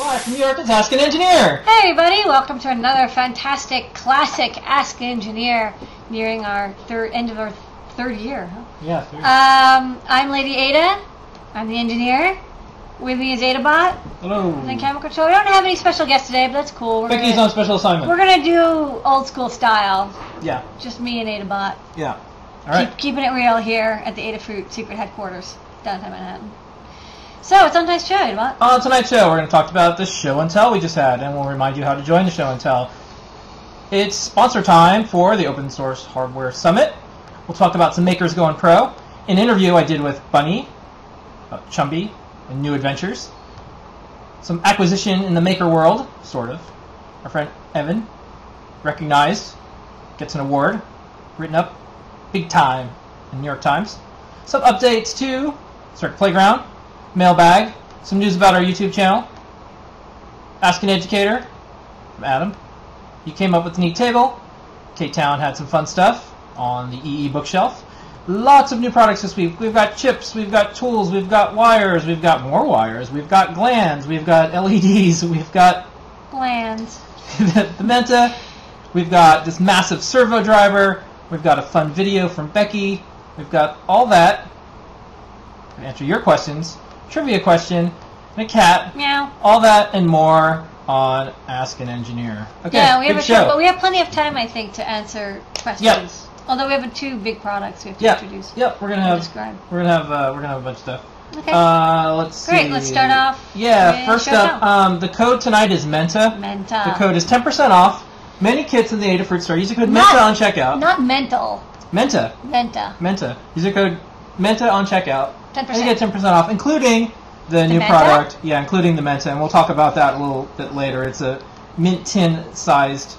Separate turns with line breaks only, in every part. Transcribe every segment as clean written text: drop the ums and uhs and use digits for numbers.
Live from New York, it's Ask an Engineer.
Hey everybody, welcome to another fantastic classic Ask an Engineer, nearing our end of our third year. Huh?
Yeah.
I'm Lady Ada. I'm the engineer. With me is AdaBot.
Hello.
And then Camera Control. We don't have any special guests today, but that's cool.
Becky's on special assignment.
We're gonna do old school style.
Yeah.
Just me and AdaBot.
Yeah. All right.
Keeping it real here at the Adafruit secret headquarters, downtown Manhattan. So, it's on tonight's show, AdaBot.
On tonight's show, we're going to talk about the show and tell we just had, and we'll remind you how to join the show and tell. It's sponsor time for the Open Source Hardware Summit. We'll talk about some makers going pro. An interview I did with Bunny, Chumby, and New Adventures. Some acquisition in the maker world, sort of. Our friend Evan, recognized, gets an award, written up big time in New York Times. Some updates to Circuit Playground. Mailbag, some news about our YouTube channel, Ask an Educator from Adam. You came up with a neat table. K-Town had some fun stuff on the EE bookshelf. Lots of new products this week. We've got chips, we've got tools, we've got wires, we've got more wires, we've got glands, we've got LEDs, we've got
glands.
the Menta, we've got this massive servo driver, we've got a fun video from Becky, we've got all that to answer your questions. Trivia question, and a cat.
Meow.
All that and more on Ask an Engineer. Okay,
yeah, we have
big
a
show.
But we have plenty of time, I think, to answer questions.
Yep.
Although we have two big products we have to introduce.
Yep, we're gonna have
describe.
we're gonna have a bunch of stuff.
Okay.
Let's see.
Great. Let's start off.
Yeah. First up, the code tonight is Menta.
Menta.
The code is 10% off. Many kits in the Adafruit store use the code Menta on checkout.
Not mental.
Menta.
Menta.
Menta. Use the code Menta on checkout.
10%.
And you get 10% off, including the new
Menta?
product. Yeah, including the Menta, and we'll talk about that a little bit later. It's a Mint tin-sized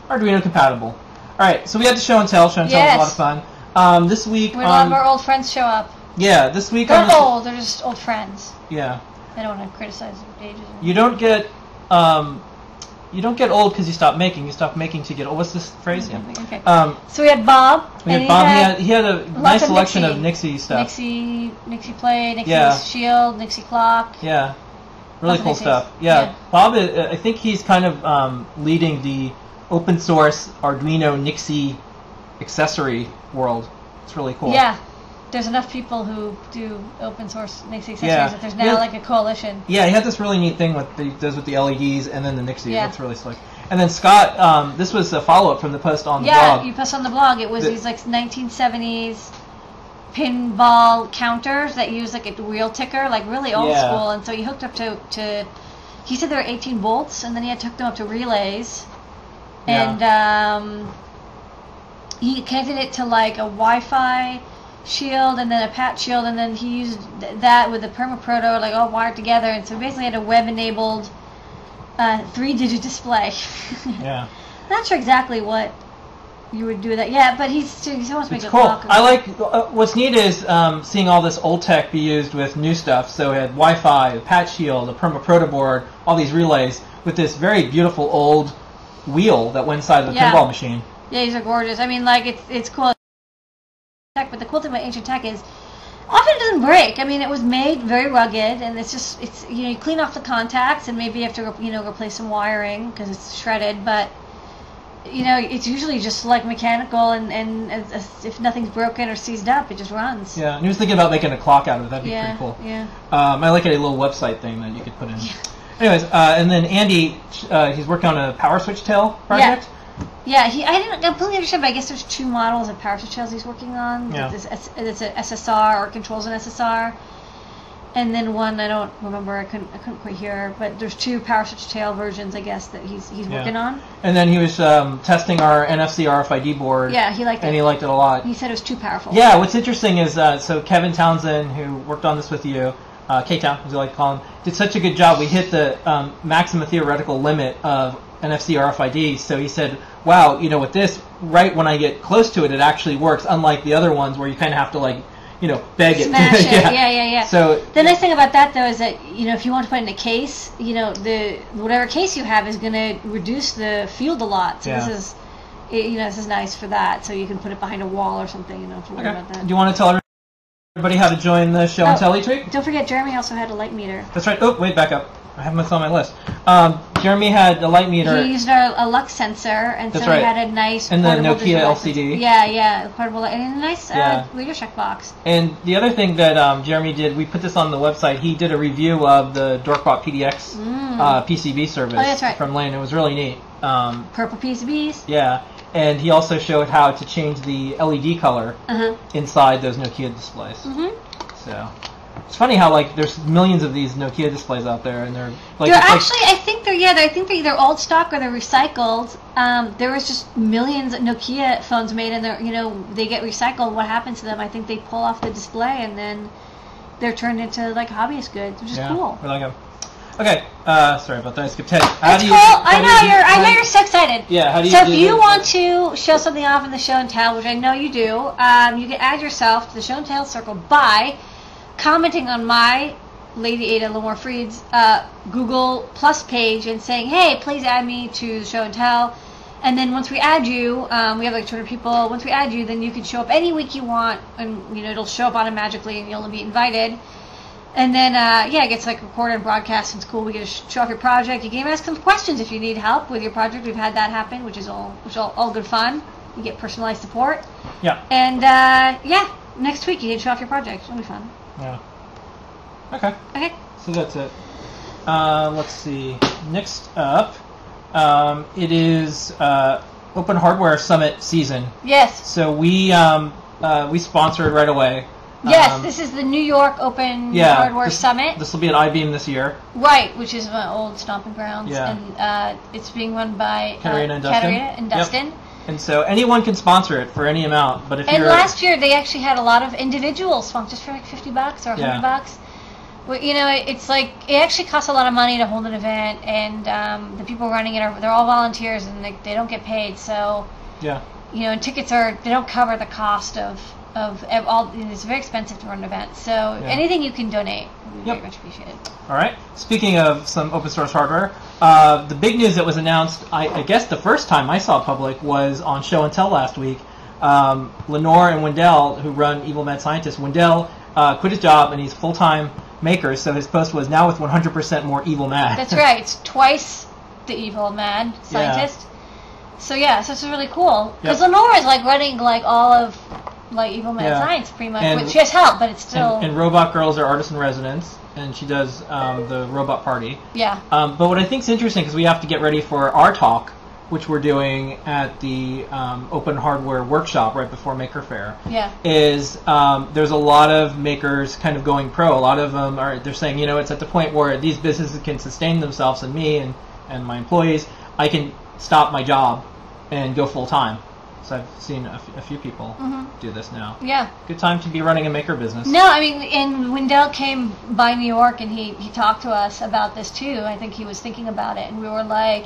Arduino compatible. All right, so we had the show and tell. Show and tell was a lot of fun. This week,
we love our old friends show up.
Yeah, this week
they're old. They're just old friends.
Yeah.
I don't want to criticize their ages.
You don't get old because you stop making. You stop making to get old. What's this phrase? Yeah.
Okay. So we had Bob.
We had Bob. He had a nice selection of Nixie stuff.
Nixie Play, Nixie Shield, Nixie Clock.
Yeah. Really cool stuff. Yeah. Bob, I think he's kind of leading the open source Arduino Nixie accessory world. It's really cool.
Yeah. There's enough people who do open source Nixie accessories that there's now like a coalition.
Yeah, he had this really neat thing with the LEDs and then the Nixie.
Yeah.
That's really slick. And then Scott, this was a follow-up from the post on the blog.
Yeah, you posted on the blog. It was these like 1970s pinball counters that use like a wheel ticker, like really old school. And so he hooked up to he said there were 18 volts, and then he had to hook them up to relays. And he connected it to like a Wi-Fi shield and then a patch shield, and then he used that with a permaproto, like all wired together, and so basically had a web-enabled 3-digit display.
Yeah.
Not sure exactly what you would do with that. Yeah, but he wants to make it
cool.
look.
I like what's neat is seeing all this old tech be used with new stuff. So we had Wi-Fi, a patch shield, a permaproto board, all these relays with this very beautiful old wheel that went inside the pinball machine. Yeah,
these are gorgeous. I mean, like it's cool. But the cool thing about ancient tech is often it doesn't break. I mean, it was made very rugged, and it's you clean off the contacts, and maybe you have to replace some wiring because it's shredded. But it's usually just like mechanical, and if nothing's broken or seized up, it just runs.
Yeah, and he was thinking about making a clock out of it. That'd be pretty cool.
Yeah.
I like a little website thing that you could put in. Yeah. Anyways, and then Andy, he's working on a power switch tail project.
Yeah, I didn't completely understand, but I guess there's two models of power switch tails he's working on.
Yeah.
It's an SSR or controls an SSR, and then one I don't remember. I couldn't quite hear, but there's two power switch tail versions, I guess, that he's working on.
And then he was testing our NFC RFID board.
Yeah, he liked it.
And he liked it a lot.
He said it was too powerful.
Yeah, what's interesting is so Kevin Townsend, who worked on this with you, K-Town, as you like to call him, did such a good job. We hit the maximum theoretical limit of NFC RFID, so he said, wow, with this, right when I get close to it, it actually works, unlike the other ones where you kind of have to, beg it.
Smash it. Yeah.
So
the nice thing about that, though, is that, if you want to put it in a case, whatever case you have is going to reduce the field a lot. So this is nice for that, so you can put it behind a wall or something, if you worry about that.
Do you want to tell everybody how to join the show and tell treat?
Don't forget, Jeremy also had a light meter.
That's right. Oh, wait, back up. I have this on my list. Jeremy had a light meter.
He used a lux sensor, and
That's
so he
right.
had a nice
And the
portable
Nokia
digital
LCD.
Yeah, portable, and a nice
Yeah.
reader check box.
And the other thing that Jeremy did, we put this on the website. He did a review of the Dorkbot PDX PCB service
that's right.
from Lane. It was really neat.
Purple PCBs.
Yeah, and he also showed how to change the LED color inside those Nokia displays. So it's funny how like there's millions of these Nokia displays out there, and they're like.
They're actually, I think they're either old stock or they're recycled. There was just millions of Nokia phones made, and they get recycled. What happens to them? I think they pull off the display, and then they're turned into like hobbyist goods, which is cool.
We like them. Okay, sorry about that. I skipped ahead.
That's cool. I know you're so excited.
Yeah. How do you?
So if you want to show something off in the show and tell, which I know you do, you can add yourself to the show and tell circle by commenting on my Lady Ada Lamore Freed's Google Plus page and saying, "Hey, please add me to the show and tell." And then once we add you, we have like 200 people. Once we add you, then you can show up any week you want, and it'll show up automatically, and you'll be invited. And then, it gets like recorded and broadcast, and it's cool. We get to show off your project. You can even ask some questions if you need help with your project. We've had that happen, which is all good fun. You get personalized support.
Yeah.
And, next week you can show off your project. It'll be fun.
Yeah. Okay.
Okay.
So that's it. Let's see. Next up, it is Open Hardware Summit season.
Yes.
So we sponsored right away.
Yes, this is the New York Open Hardware Summit.
This will be at IBeam this year.
Right, which is my old stomping grounds.
Yeah.
And it's being run by
Katarina and Dustin.
Yep.
And so anyone can sponsor it for any amount. But if
and last year they actually had a lot of individuals sponsor just for like $50 or $100. Well, it's like it actually costs a lot of money to hold an event, and the people running it they're all volunteers, and they don't get paid. So and tickets they don't cover the cost of all. It's very expensive to run an event. So anything you can donate would be very much appreciated. All
right. Speaking of some open source hardware, the big news that was announced, I guess the first time I saw public was on Show and Tell last week. Lenore and Wendell, who run Evil Mad Scientist, Wendell quit his job and he's full-time maker, so his post was now with 100% more Evil Mad.
That's right. It's twice the Evil Mad Scientist. So so this is really cool because Lenore is like running like all of like Evil Mad Science pretty much. She has help, but it's still.
And Robot Girls are artist in residence, and she does the Robot Party.
Yeah.
But what I think is interesting, because we have to get ready for our talk, which we're doing at the Open Hardware Workshop right before Maker Faire.
Yeah.
Is there's a lot of makers kind of going pro. A lot of them they're saying, it's at the point where these businesses can sustain themselves, and me and my employees, I can stop my job and go full time. So I've seen a few people do this now.
Yeah.
Good time to be running a maker business.
No, I mean, and Wendell came by New York and he talked to us about this too. I think he was thinking about it, and we were like,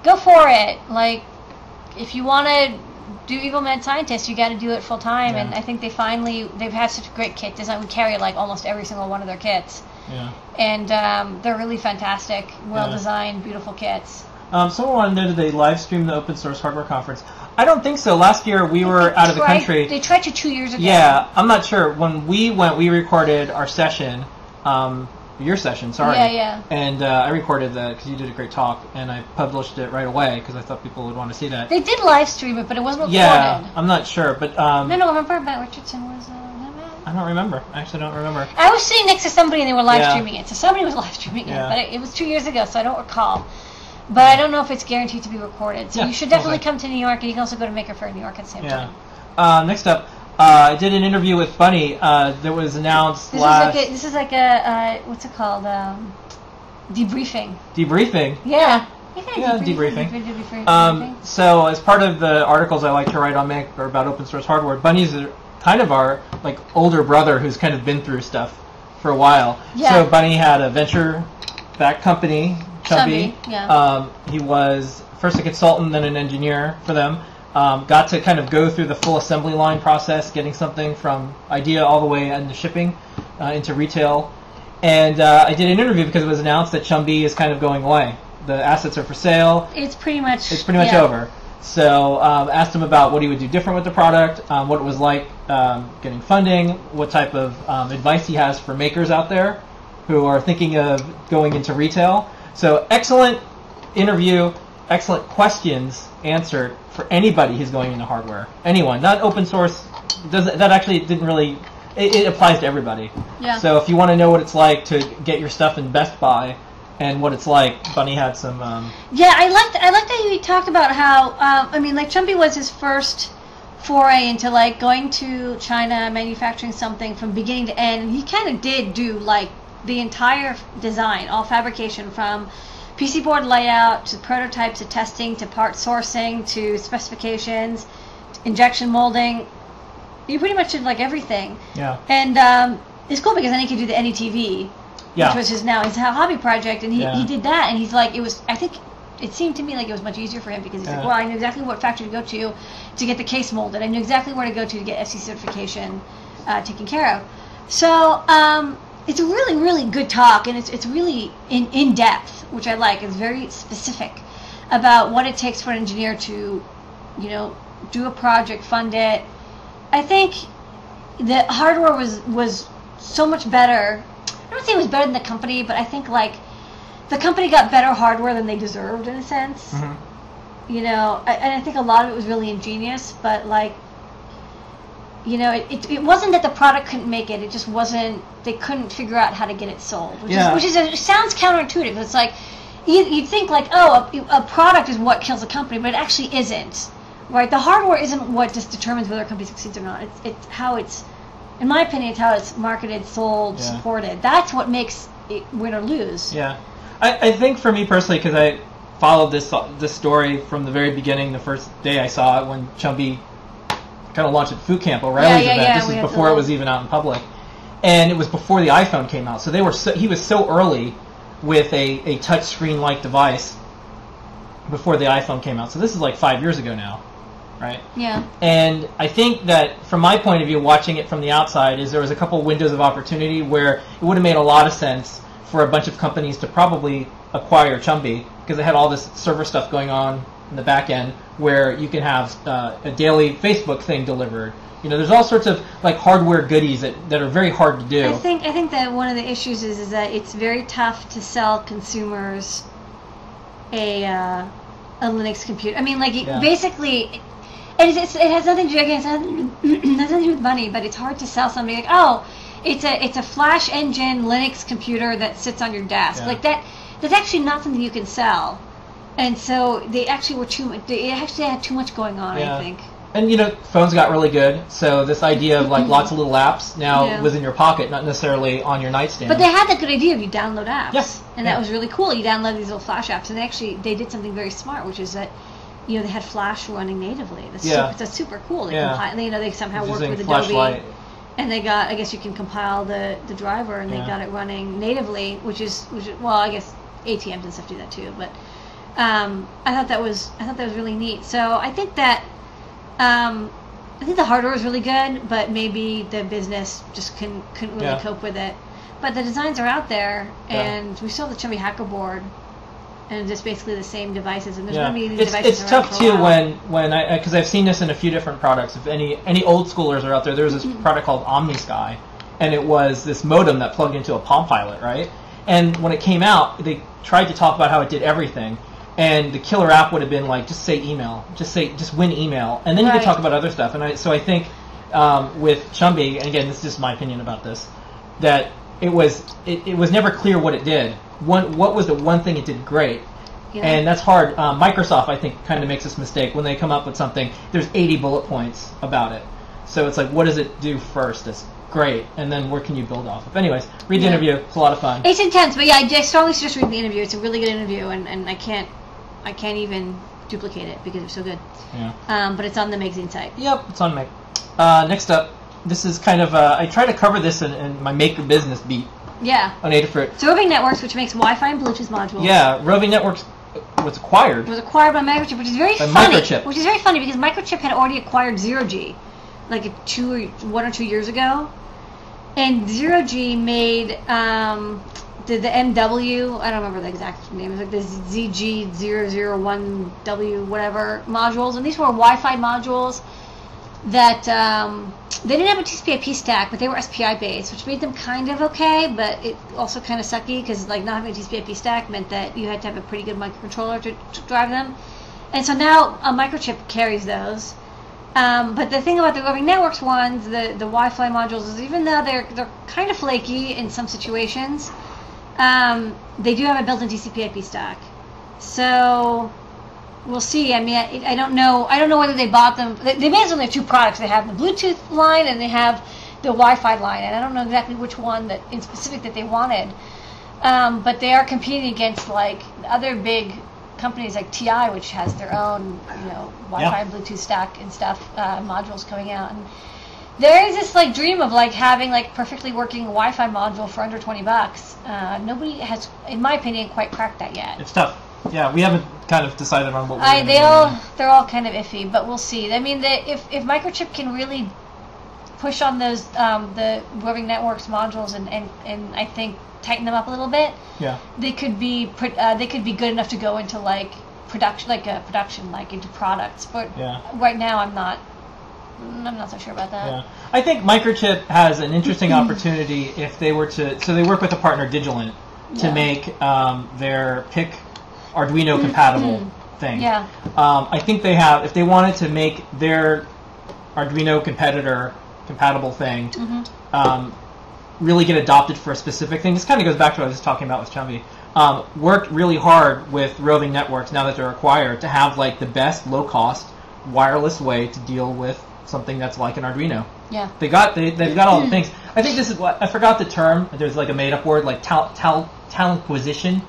go for it. Like, if you want to do Evil Mad Scientist, you got to do it full time. And I think they've had such a great kit design. We carry like almost every single one of their kits. Yeah. And they're really fantastic, well designed, beautiful kits.
Someone wanted to know, did they live stream the Open Source Hardware Conference? I don't think so. Last year we were out of the country.
They tried to 2 years ago.
Yeah, I'm not sure. When we went, we recorded our session, your session, sorry.
Yeah.
And I recorded that because you did a great talk, and I published it right away because I thought people would want to see that.
They did live stream it, but it wasn't recorded.
Yeah, I'm not sure, but
No, remember Matt Richardson was.
I don't remember. I actually don't remember.
I was sitting next to somebody and they were live streaming it, so somebody was live streaming it, but it was 2 years ago, so I don't recall. But I don't know if it's guaranteed to be recorded. So you should definitely come to New York, and you can also go to Maker Faire in New York at the same time.
Next up, I did an interview with Bunny that was announced last...
This is like a what's it called? Debriefing.
Debriefing?
Yeah.
Debriefing. So as part of the articles I like to write on Maker about open source hardware, Bunny's kind of our older brother who's kind of been through stuff for a while. Yeah. So Bunny had a venture-backed company, Chumby. He was first a consultant, then an engineer for them. Got to kind of go through the full assembly line process, getting something from idea all the way into shipping, into retail. And I did an interview because it was announced that Chumby is kind of going away. The assets are for sale.
It's pretty much
over. So asked him about what he would do different with the product, what it was like getting funding, what type of advice he has for makers out there. who are thinking of going into retail. So excellent interview, excellent questions answered for anybody who's going into hardware. Anyone, not open source. That actually didn't really. It applies to everybody.
Yeah.
So if you want to know what it's like to get your stuff in Best Buy and what it's like, Bunny had some.
Yeah, I liked that you talked about how I mean, like Chumpy was his first foray into like going to China, manufacturing something from beginning to end. And he kind of did do like the entire design, all fabrication from PC board layout to prototypes to testing to part sourcing to specifications, to injection molding. You pretty much did like everything.
Yeah.
And it's cool because then he could do the NETV,
Yeah.
which was his hobby project, and he
Yeah.
did that, and he's like, I think it seemed to me like it was much easier for him because he's like, well, I knew exactly what factory to go to get the case molded. I knew exactly where to go to get FC certification taken care of. So it's a really, really good talk, and it's really in depth, which I like. It's very specific about what it takes for an engineer to, do a project, fund it. I think the hardware was so much better. I don't say it was better than the company, but I think like the company got better hardware than they deserved in a sense.
Mm-hmm.
And I think a lot of it was really ingenious, but like, it wasn't that the product couldn't make it. It just wasn't. They couldn't figure out how to get it sold, which it sounds counterintuitive. It's like you'd think like, oh, a product is what kills a company, but it actually isn't. Right, the hardware isn't what just determines whether a company succeeds or not. It's how it's, in my opinion, it's how it's marketed, sold, supported. That's what makes it win or lose.
Yeah, I think for me personally, because I followed this story from the very beginning, the first day I saw it when Chumpy kind of launched at Food Camp O'Reilly's event.
Yeah,
this was before it was even out in public, and it was before the iPhone came out. So he was so early with a touch screen like device before the iPhone came out. So this is like 5 years ago now. Right.
Yeah.
And I think that from my point of view, watching it from the outside, is there was a couple windows of opportunity where it would have made a lot of sense for a bunch of companies to probably acquire Chumpy because it had all this server stuff going on in the back end where you can have a daily Facebook thing delivered. There's all sorts of like hardware goodies that are very hard to do.
I think that one of the issues is that it's very tough to sell consumers a Linux computer. I mean, like basically. It has nothing to do again. It has nothing to do with money, but it's hard to sell somebody like, oh, it's a Flash engine Linux computer that sits on your desk like that. That's actually not something you can sell, and so they actually had too much going on. I think.
And phones got really good, so this idea of like lots of little apps now was in your pocket, not necessarily on your nightstand.
But they had that good idea of you download apps,
yes,
and that was really cool. You download these little Flash apps, and they did something very smart, which is that. They had Flash running natively. That's super cool. They somehow worked with Adobe, and they got. I guess you can compile the driver, and they got it running natively, which is well, I guess ATMs and stuff do that too. But I thought that was really neat. So I think that I think the hardware was really good, but maybe the business just couldn't really cope with it. But the designs are out there, and we still have the Chumpy Hacker board. And just basically the same devices, and there's going to be these devices
It's tough too when I because I've seen this in a few different products. If any old schoolers are out there, there's this product called OmniSky, and it was this modem that plugged into a Palm Pilot, right? And when it came out, they tried to talk about how it did everything, and the killer app would have been like just say email, just win email, and then you could talk about other stuff. And I think with Chumpy, and again, this is just my opinion about this, that it was never clear what it did. What was the one thing it did great? Yeah. And that's hard. Microsoft, I think, kind of makes this mistake. When they come up with something, there's 80 bullet points about it. So it's like, what does it do first? That's great. And then where can you build off of? Anyways, read the interview. It's a lot of fun.
It's intense, but I strongly suggest reading the interview. It's a really good interview, and I can't even duplicate it because it's so good.
Yeah.
But it's on the magazine site.
Yep, it's on Make. Next up, this is kind of, I try to cover this in my Maker Business beat.
Yeah.
On Adafruit.
So Roving Networks, which makes Wi-Fi and Bluetooth modules.
Yeah, Roving Networks was acquired.
It was acquired by Microchip, which is very funny.
Microchip.
Which is very funny because Microchip had already acquired Zero G, like 1 or 2 years ago, and Zero G made the MW. I don't remember the exact name. It was like the ZG001W whatever modules, and these were Wi-Fi modules that They didn't have a TCP/IP stack, but they were SPI based, which made them kind of okay, but it also kind of sucky because like not having a TCP/IP stack meant that you had to have a pretty good microcontroller to drive them. And so now a microchip carries those. But the thing about the roving networks ones, the Wi-Fi modules, is even though they're kind of flaky in some situations, they do have a built-in TCP/IP stack. So we'll see. I mean, I don't know. I don't know whether they bought them. They may have only two products. They have the Bluetooth line and they have the Wi-Fi line, and I don't know exactly which one that in specific that they wanted. But they are competing against like other big companies like TI, which has their own, Wi-Fi, Bluetooth stack and stuff, modules coming out. And there is this like dream of like having like perfectly working Wi-Fi module for under $20. Nobody has, in my opinion, quite cracked that yet.
It's tough. Yeah, we haven't kind of decided on what we're going to do.
They're all kind of iffy, but we'll see. I mean, if Microchip can really push on those the roving networks modules and I think tighten them up a little bit, they could be good enough to go into like production, like into products. But right now, I'm not so sure about that.
Yeah, I think Microchip has an interesting opportunity if they were to. So they work with a partner, Digilent, to make their PIC Arduino compatible thing.
Yeah.
I think they have. If they wanted to make their Arduino compatible thing. Really get adopted for a specific thing. This kind of goes back to what I was talking about with Chumby. Worked really hard with roving networks now that they're acquired to have like the best low-cost wireless way to deal with something that's like an Arduino.
Yeah.
They've got all the things. I think this is what I forgot the term. There's like a made-up word like talent acquisition.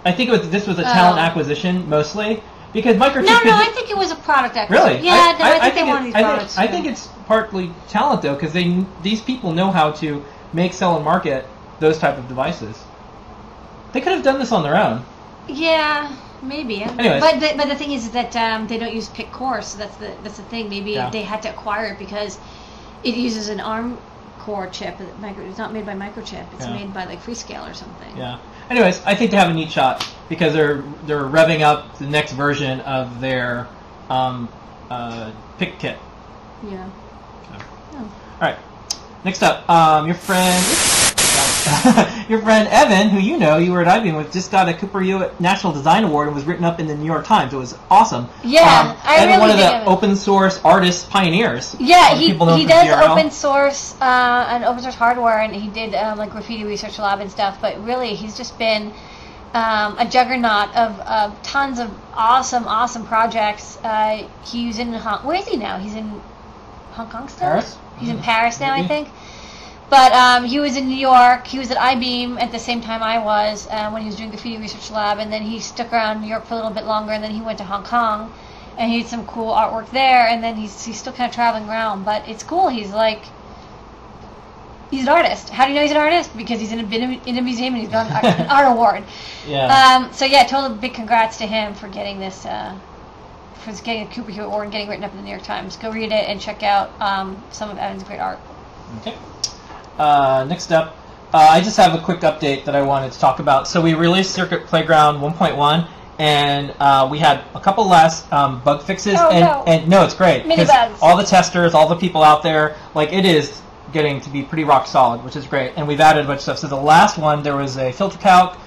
I think this was a talent acquisition mostly because Microchip.
No, I think it was a product acquisition.
Really?
Yeah, I think they wanted these products.
I think it's partly talent though because these people know how to make, sell, and market those type of devices. They could have done this on their own.
Yeah, maybe.
Anyways.
But the thing is that they don't use PIC core, so that's the thing. Maybe they had to acquire it because it uses an ARM core chip. It's not made by Microchip. It's made by like Freescale or something.
Yeah. Anyways, I think they have a neat shot because they're revving up the next version of their PIC kit.
Yeah.
So. Oh. All right. Next up, your friend Evan, who you were at IBM with, just got a Cooper Hewitt National Design Award and was written up in the New York Times. It was awesome.
Yeah,
Evan, one of the open source artist pioneers.
Yeah, he does open source and open source hardware, and he did like Graffiti Research Lab and stuff. But really, he's just been a juggernaut of tons of awesome projects. He's in where is he now? He's in Hong Kong still?
Paris?
He's in Paris now, I think. But he was in New York. He was at IBM at the same time I was when he was doing Graffiti Research Lab, and then he stuck around New York for a little bit longer, and then he went to Hong Kong, and he did some cool artwork there, and then he's still kind of traveling around. But it's cool. He's an artist. How do you know he's an artist? Because he's in a museum and he's got an art award.
Yeah.
So yeah, total big congrats to him for getting this. For getting a Cooper Hewitt Award and getting written up in the New York Times. Go read it and check out some of Evan's great art.
Okay. Next up, I just have a quick update that I wanted to talk about. So we released Circuit Playground 1.1, and we had a couple last bug fixes. And no, it's great.
Mini bugs.
All the testers, all the people out there, like it is getting to be pretty rock solid, which is great. And we've added a bunch of stuff. So the last one, there was a filter calc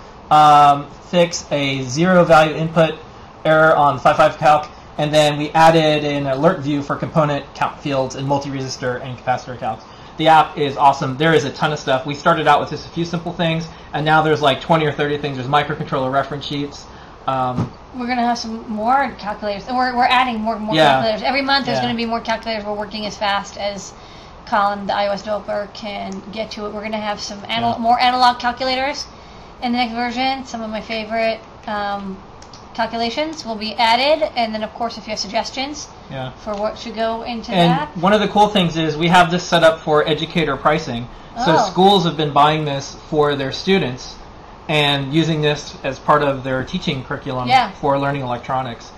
fix, a zero value input error on 5.5 calc. And then we added an alert view for component count fields and multi-resistor and capacitor counts. The app is awesome. There is a ton of stuff. We started out with just a few simple things, and now there's like 20 or 30 things. There's microcontroller reference sheets.
We're going to have some more calculators. And we're adding more calculators. Every month there's going to be more calculators. We're working as fast as Colin, the iOS developer, can get to it. We're going to have some more analog calculators in the next version. Some of my favorite calculations will be added, and then of course if you have suggestions for what should go into that.
And one of the cool things is we have this set up for educator pricing. So schools have been buying this for their students and using this as part of their teaching curriculum for learning electronics.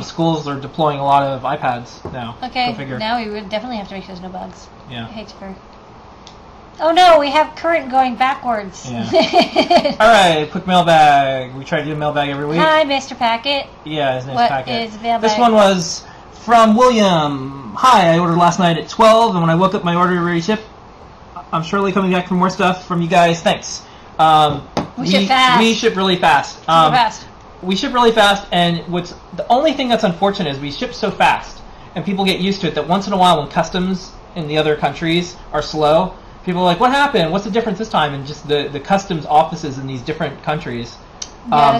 Schools are deploying a lot of iPads now.
Okay, now we would definitely have to make sure there's no bugs.
Yeah.
I hate to burn. Oh no, we have current going backwards.
Yeah. All right, quick mailbag. We try to do a mailbag every week.
Hi, Mr. Packet.
Yeah, his name's
What
Packet.
is mailbag?
This one was From William. Hi, I ordered last night at 12, and when I woke up, my order already shipped. I'm surely coming back for more stuff from you guys. Thanks.
We ship fast.
We ship really fast.
Super fast.
We ship really fast, and the only thing that's unfortunate is we ship so fast, and people get used to it that once in a while when customs in the other countries are slow, people are like, what happened? What's the difference this time? And just the customs offices in these different countries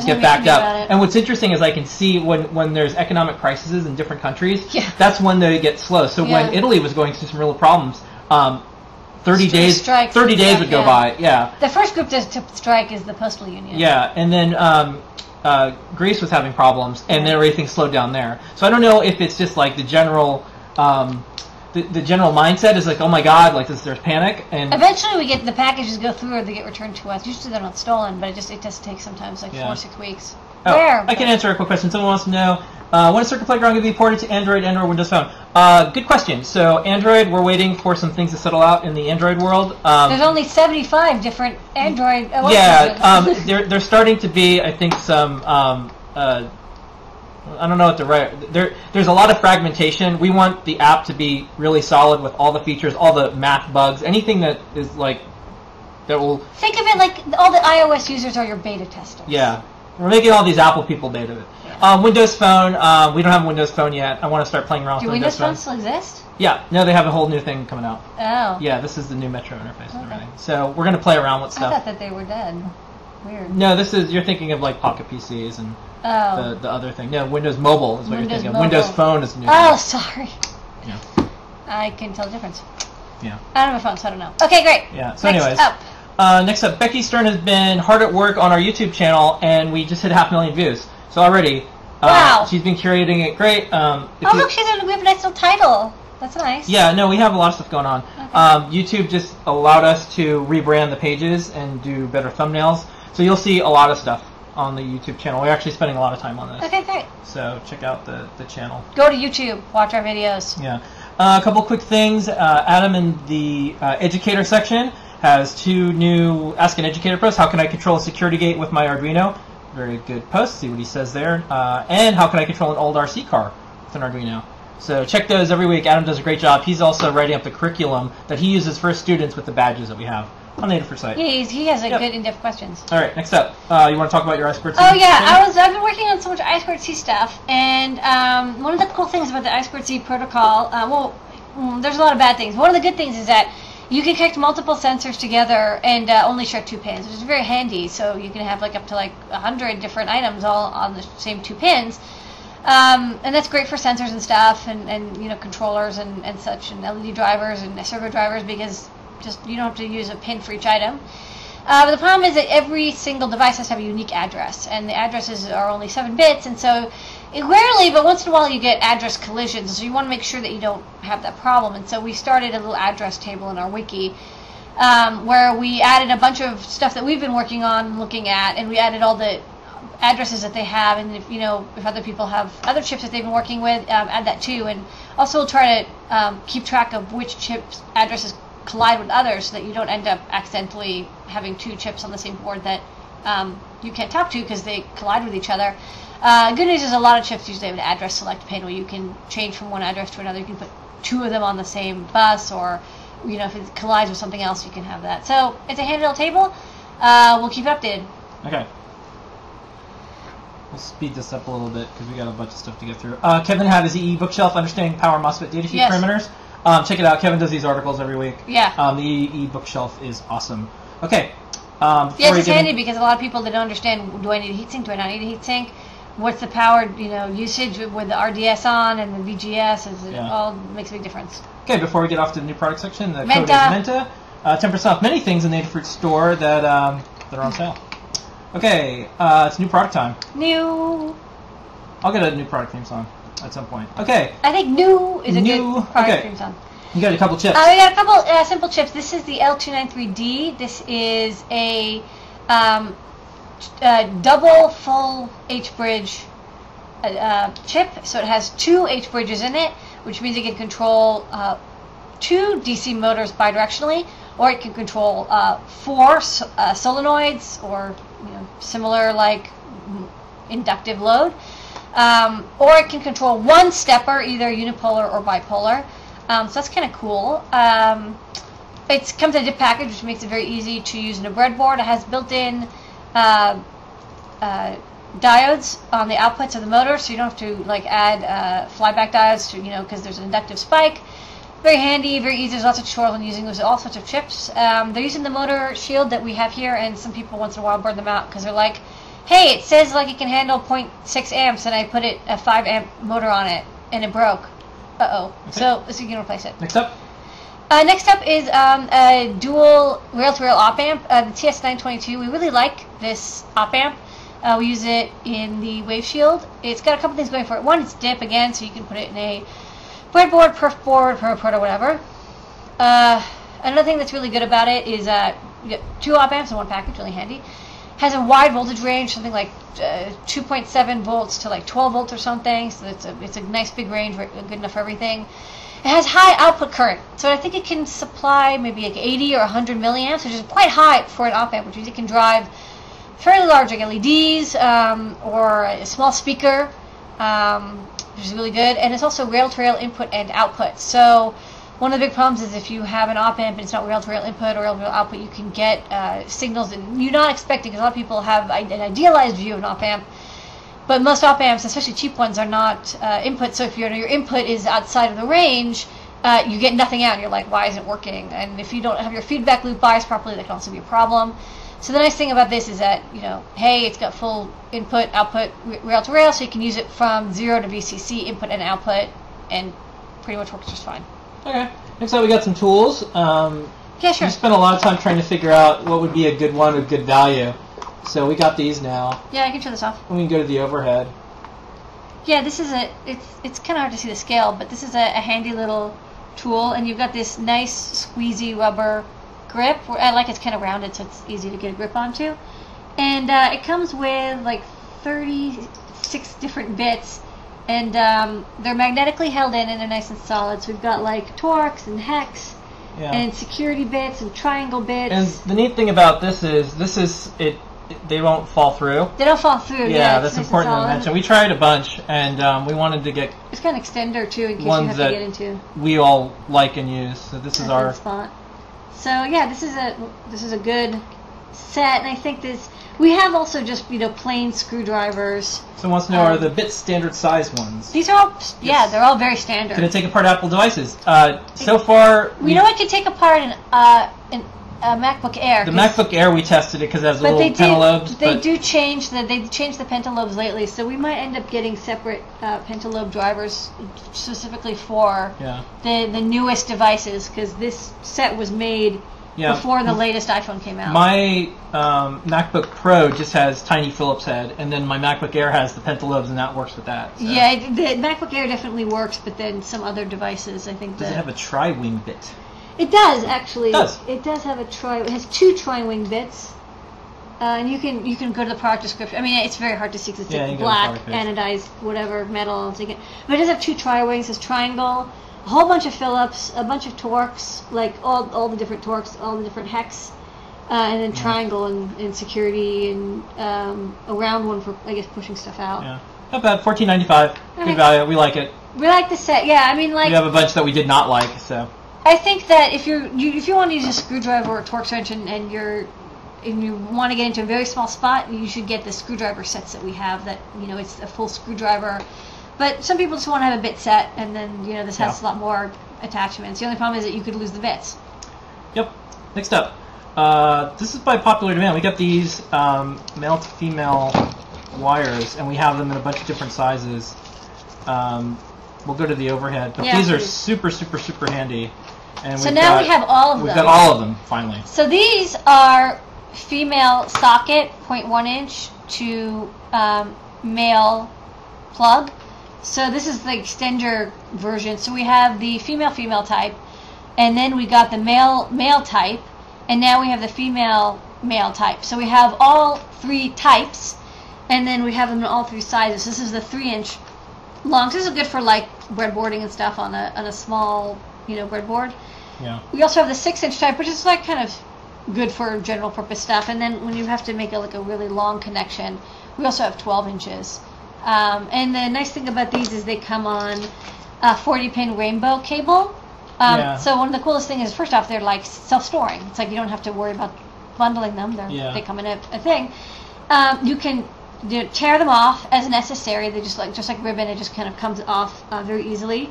get backed up. And what's interesting is I can see when there's economic crises in different countries, that's when they get slow. So when Italy was going through some real problems, 30 days would go by. Yeah.
The first group to strike is the postal union.
Yeah, and then Greece was having problems, and then everything slowed down there. So I don't know if it's just like the general the general mindset is like, oh my god, like there's panic, and
eventually we get the packages go through or they get returned to us. Usually they're not stolen, but it does take sometimes like 4 or 6 weeks.
I can answer a quick question. Someone wants to know when is Circuit Playground going to be ported to Android and or Windows Phone? Good question. So Android, we're waiting for some things to settle out in the Android world. There's
only 75 different Android OS
Yeah, they're starting to be, I think, some I don't know what to write. There's a lot of fragmentation. We want the app to be really solid with all the features, all the math bugs, anything that is like that will.
Think of it like all the iOS users are your beta testers.
Yeah, we're making all these Apple people beta. Windows Phone. We don't have a Windows Phone yet. I want to start playing around with Windows Phone.
Do Windows Phone still exist?
Yeah, no, they have a whole new thing coming out.
Oh.
Yeah, this is the new Metro interface and everything. So we're gonna play around with stuff.
I thought that they were dead. Weird.
No, you're thinking of like Pocket PCs and the other thing. No, Windows Mobile is what you're thinking of. Windows Phone is new.
Oh, sorry.
Yeah.
I can tell the difference.
Yeah.
I don't have a phone, so I don't know. Okay, great.
Yeah. So next up, Becky Stern has been hard at work on our YouTube channel, and we just hit 500,000 views. So already,
wow.
She's been curating it great.
Look, we have a nice little title. That's nice.
Yeah, no, we have a lot of stuff going on. Okay. YouTube just allowed us to rebrand the pages and do better thumbnails. So you'll see a lot of stuff on the YouTube channel. We're actually spending a lot of time on this.
Okay, great.
So check out the channel.
Go to YouTube. Watch our videos.
Yeah. A couple quick things. Adam in the educator section has 2 new Ask an Educator posts. How can I control a security gate with my Arduino? Very good post. See what he says there. And how can I control an old RC car with an Arduino? So check those every week. Adam does a great job. He's also writing up the curriculum that he uses for students with the badges that we have on the Adafruit site.
Yeah, he has good in-depth questions.
All right, next up, you want to talk about your I2C?
Oh yeah, I've been working on so much I2C stuff, and one of the cool things about the I2C protocol, there's a lot of bad things. One of the good things is that you can connect multiple sensors together and only share 2 pins, which is very handy. So you can have up to 100 different items all on the same 2 pins. And that's great for sensors and stuff, and controllers and such, and LED drivers and servo drivers, because you don't have to use a pin for each item. But the problem is that every single device has to have a unique address, and the addresses are only 7 bits, and so rarely, but once in a while, you get address collisions. So you want to make sure that you don't have that problem. And so we started a little address table in our wiki, where we added a bunch of stuff that we've been working on and looking at, and we added all the addresses that they have, and if other people have other chips that they've been working with, add that too. And also we'll try to keep track of which chips addresses collide with others, so that you don't end up accidentally having 2 chips on the same board that you can't talk to because they collide with each other. Good news is a lot of chips usually have an address select pane where you can change from one address to another. You can put 2 of them on the same bus, or if it collides with something else, you can have that. So it's a handy little table. We'll keep it updated.
Okay. We'll speed this up a little bit because we got a bunch of stuff to get through. Kevin had his EE bookshelf, Understanding Power MOSFET Datasheet Parameters. Check it out. Kevin does these articles every week.
Yeah.
The EE bookshelf is awesome. Okay.
It's handy because a lot of people, they don't understand, do I need a heatsink? Do I not need a heatsink? What's the power usage with the RDS on and the VGS? It all makes a big difference. Okay, before we get off to the new product section, the code is Menta. 10% off many things in the Adafruit store that are on sale. Okay, it's new product time. New. I'll get a new product theme song at some point. Okay. I think new is a good product theme song.
You got a couple chips.
We got a couple simple chips. This is the L293D. This is a double full H-bridge chip. So it has 2 H-bridges in it, which means it can control 2 DC motors bidirectionally, or it can control 4 solenoids, or similar inductive load. or it can control one stepper, either unipolar or bipolar. So that's kind of cool. It comes in a dip package, which makes it very easy to use in a breadboard. It has built-in diodes on the outputs of the motor, so you don't have to like add flyback diodes to, because there's an inductive spike. Very handy, very easy. There's lots of tutorials on using those, all sorts of chips. They're using the motor shield that we have here, and some people once in a while burn them out because they're like, hey, it says like it can handle 0.6 amps, and I put a 5 amp motor on it, and it broke. Uh-oh. Okay. So you can replace it.
Next up?
Next up is a dual rail-to-rail op-amp, the TS922. We really like this op-amp. We use it in the Wave Shield. It's got a couple things going for it. One, it's dip again, so you can put it in a breadboard, perf board, proto, whatever. Another thing that's really good about it is you get 2 op-amps in one package, really handy. Has a wide voltage range, something like 2.7 volts to like 12 volts or something. So it's a nice big range, good enough for everything. It has high output current, so I think it can supply maybe like 80 or 100 milliamps, which is quite high for an op-amp, which means it can drive fairly large like LEDs or a small speaker, which is really good. And it's also rail-to-rail input and output. So one of the big problems is if you have an op-amp and it's not rail-to-rail input or rail-to-rail output, you can get signals that you're not expecting, because a lot of people have an idealized view of an op-amp. But most op-amps, especially cheap ones, are not input. So if your input is outside of the range, you get nothing out. And you're like, why isn't it working? And if you don't have your feedback loop biased properly, that can also be a problem. So the nice thing about this is that, hey, it's got full input, output, rail-to-rail, so you can use it from 0 to VCC, input and output, and pretty much works just fine.
Okay. Next up, we got some tools.
Yeah, sure.
We spent a lot of time trying to figure out what would be a good one with good value. So we got these now.
Yeah, I can turn this off.
And we can go to the overhead.
Yeah, this is it's kind of hard to see the scale, but this is a handy little tool, and you've got this nice squeezy rubber grip. I like it's kind of rounded, so it's easy to get a grip onto. And it comes with like 36 different bits, and they're magnetically held in, and they're nice and solid. So we've got like Torx and hex. Yeah. And security bits and triangle bits.
And the neat thing about this is it. They won't fall through.
They don't fall through.
Yeah, that's nice important to mention. We tried a bunch, and we waned to get.
It's got an extender too, in case you have to get into.
We all like and use. So this is our
spot. So yeah, this is a good set, and I think we have also just plain screwdrivers.
Someone wants to know, are the bits standard size ones?
These are all they're all very standard.
Can it take apart Apple devices? So far,
we know it can take apart an MacBook Air.
The MacBook Air, we tested it because it has little pentalobes.
They changed the pentalobes lately, so we might end up getting separate pentalobe drivers specifically for the newest devices, because this set was made before the latest iPhone came out.
My MacBook Pro just has tiny Phillips head, and then my MacBook Air has the pentalobes, and that works with that. So.
Yeah, the MacBook Air definitely works, but then some other devices, I think.
Does it have a tri-wing bit?
It does, actually.
It
does have it has 2 tri-wing bits. And you can go to the product description. I mean, it's very hard to see because it's black, anodized, whatever, metal. But it does have 2 tri-wings. It's triangle, a whole bunch of Phillips, a bunch of Torx, like all the different Torx, all the different hex, and then triangle and security, and a round one for, I guess, pushing stuff out.
Yeah. Not bad. $14.95. Good value. We like it.
We like the set. Yeah, I mean, like.
We have a bunch that we did not like, so.
I think that if you want to use a screwdriver or a Torx wrench and you want to get into a very small spot, you should get the screwdriver sets that we have. That it's a full screwdriver. But some people just want to have a bit set, and then this has a lot more attachments. The only problem is that you could lose the bits.
Yep. Next up, this is by popular demand. We got these male to female wires, and we have them in a bunch of different sizes. We'll go to the overhead, but these are super, super, super handy. And
so now we have all of them.
We've got all of them, finally.
So these are female socket, 0.1 inch, to male plug. So this is the extender version. So we have the female type, and then we got the male type, and now we have the female type. So we have all 3 types, and then we have them in all 3 sizes. This is the 3-inch long. So this is good for like breadboarding and stuff on a small breadboard.
Yeah.
We also have the 6-inch type, which is like kind of good for general purpose stuff. And then when you have to make a really long connection, we also have 12 inches. And the nice thing about these is they come on a 40-pin rainbow cable. So one of the coolest things is, first off, they're like self-storing. It's like you don't have to worry about bundling them. They come in a thing. You can tear them off as necessary. They just like ribbon. It just kind of comes off very easily.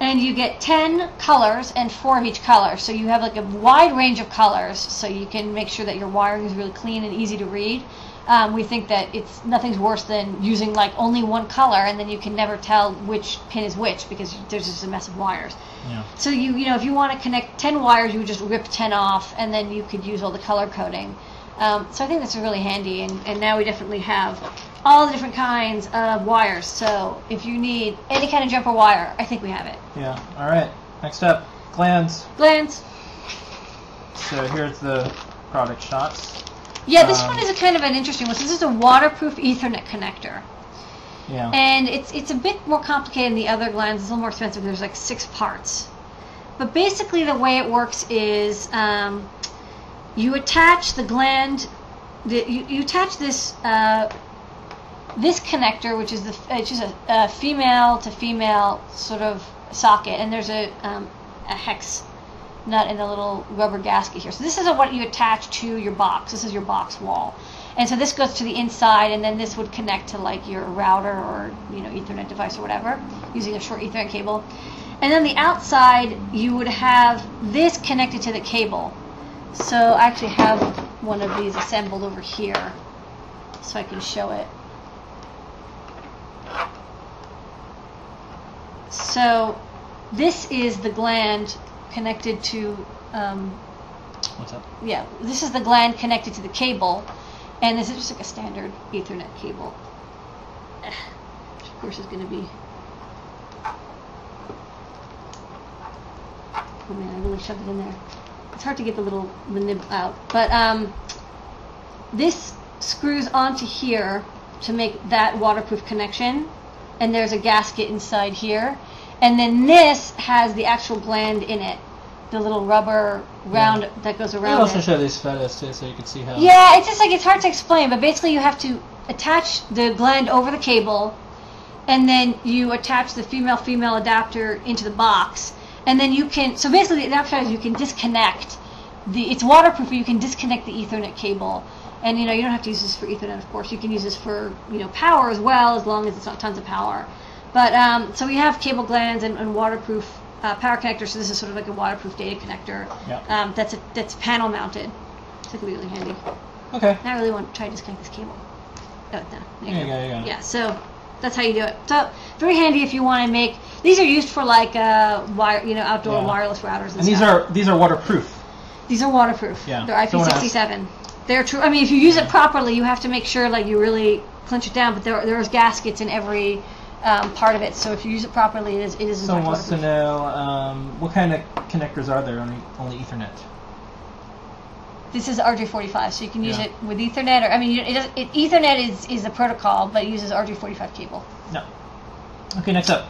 And you get 10 colors and 4 of each color. So you have like a wide range of colors, so you can make sure that your wiring is really clean and easy to read. We think that nothing's worse than using like only one color, and then you can never tell which pin is which because there's just a mess of wires. Yeah. So if you want to connect 10 wires, you would just rip 10 off, and then you could use all the color coding. So I think this is really handy, and now we definitely have all the different kinds of wires. So if you need any kind of jumper wire, I think we have it.
Yeah. All right. Next up, glands.
Glands.
So here's the product shots.
Yeah, this one is a kind of an interesting one. So this is a waterproof Ethernet connector.
Yeah.
And it's a bit more complicated than the other glands. It's a little more expensive. There's like 6 parts. But basically the way it works is you attach the gland. You attach this this connector, which is it's just a female to female sort of socket, and there's a hex nut and a little rubber gasket here. So this is what you attach to your box. This is your box wall. And so this goes to the inside, and then this would connect to like your router or Ethernet device or whatever using a short Ethernet cable. And then the outside you would have this connected to the cable. So I actually have one of these assembled over here so I can show it. So this is the gland connected to
what's up?
Yeah, this is the gland connected to the cable, and this is just like a standard Ethernet cable, which of course is going to be, oh man, I really shoved it in there. It's hard to get the nib out, but this screws onto here to make that waterproof connection, and there's a gasket inside here. And then this has the actual gland in it, the little rubber round that goes around it.
You also show these photos too, so you can see how.
Yeah, it's just like it's hard to explain, but basically you have to attach the gland over the cable, and then you attach the female-female adapter into the box, and then you can. So basically, the adapter is you can disconnect it's waterproof, but you can disconnect the Ethernet cable. And you don't have to use this for Ethernet, of course. You can use this for power as well, as long as it's not tons of power. But so we have cable glands and waterproof power connectors. So this is sort of like a waterproof data connector.
Yeah.
That's panel mounted. So it can be really handy.
Okay.
Now I really want to try to disconnect this cable. Oh, no.
There you go.
Yeah. So that's how you do it. So very handy if you want to make. These are used for like outdoor wireless routers.
And these are waterproof.
These are waterproof.
Yeah.
They're IP67. They're true. I mean, if you use it properly, you have to make sure like you really clinch it down. But there's gaskets in every part of it. So if you use it properly, it is.
Someone wants to know what kind of connectors are there on the Ethernet?
This is RJ45, so you can use it with Ethernet, or Ethernet is the protocol, but it uses RJ45 cable.
No. Okay, next up,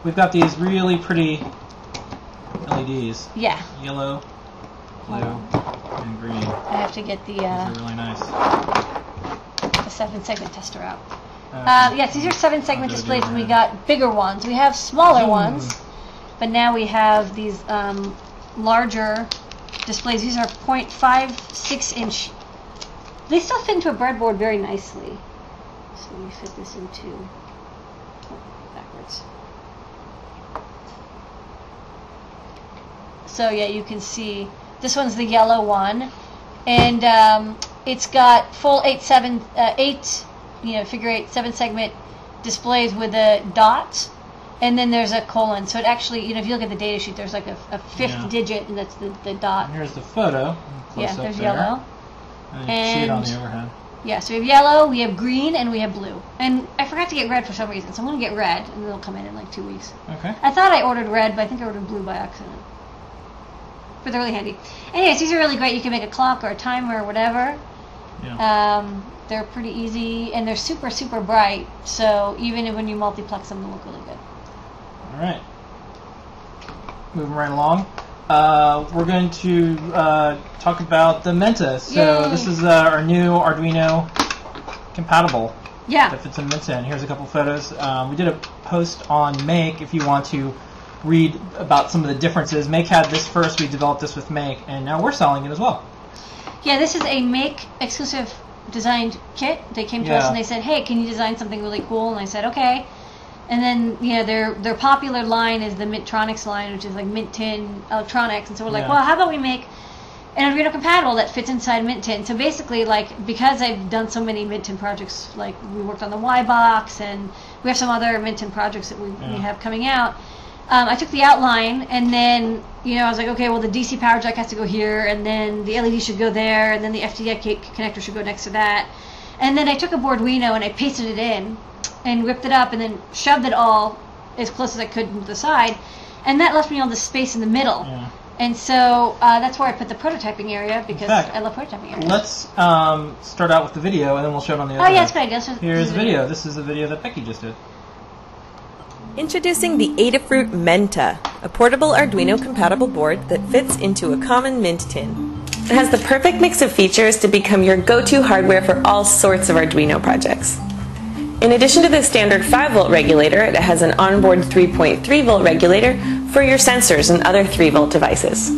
we've got these really pretty LEDs.
Yeah.
Yellow, blue, and green.
I have to get the.
These are really nice.
The 7-segment tester out. Yes, these are 7-segment displays, and we got bigger ones. We have smaller ones, but now we have these larger displays. These are 0.56 inch. They still fit into a breadboard very nicely. So let me fit this into backwards. So yeah, you can see this one's the yellow one, and it's got full figure 8 7-segment displays with a dot. And then there's a colon, so it actually, if you look at the data sheet, there's like a fifth digit, and that's the dot.
And here's the photo.
Yeah, there's yellow.
And you can see it on the overhead.
Yeah, so we have yellow, we have green, and we have blue. And I forgot to get red for some reason, so I'm going to get red, and it'll come in like 2 weeks.
Okay.
I thought I ordered red, but I think I ordered blue by accident. But they're really handy. Anyways, these are really great. You can make a clock or a timer or whatever.
Yeah.
They're pretty easy, and they're super, super bright, so even when you multiplex them, they'll look really good.
All right. Moving right along. We're going to talk about the Menta. So this is our new Arduino compatible.
Yeah.
that fits in Menta. And here's a couple photos. We did a post on Make if you want to read about some of the differences. Make had this first. We developed this with Make, and now we're selling it as well.
Yeah, this is a Make exclusive designed kit. They came to us and they said, "Hey, can you design something really cool?" And I said, "Okay." And then their popular line is the Mintronics line, which is like Mint Tin electronics. And so we're like, well, how about we make an Arduino compatible that fits inside Mint Tin? So basically, like, because I've done so many Mint Tin projects, like we worked on the Y box, and we have some other Mint Tin projects that we have coming out. I took the outline, and then I was like, okay, well, the DC power jack has to go here, and then the LED should go there, and then the FTDI connector should go next to that. And then I took a Boarduino and I pasted it in and whipped it up and then shoved it all as close as I could to the side, and that left me all this space in the middle. And so that's where I put the prototyping area, because I love prototyping areas.
Let's start out with the video, and then we'll show it on the other
side. That's a good idea.
Here's the video. This is the video that Becky just did.
Introducing the Adafruit Menta, a portable Arduino-compatible board that fits into a common Mint tin. It has the perfect mix of features to become your go-to hardware for all sorts of Arduino projects. In addition to the standard 5-volt regulator, it has an onboard 3.3-volt regulator for your sensors and other 3-volt devices.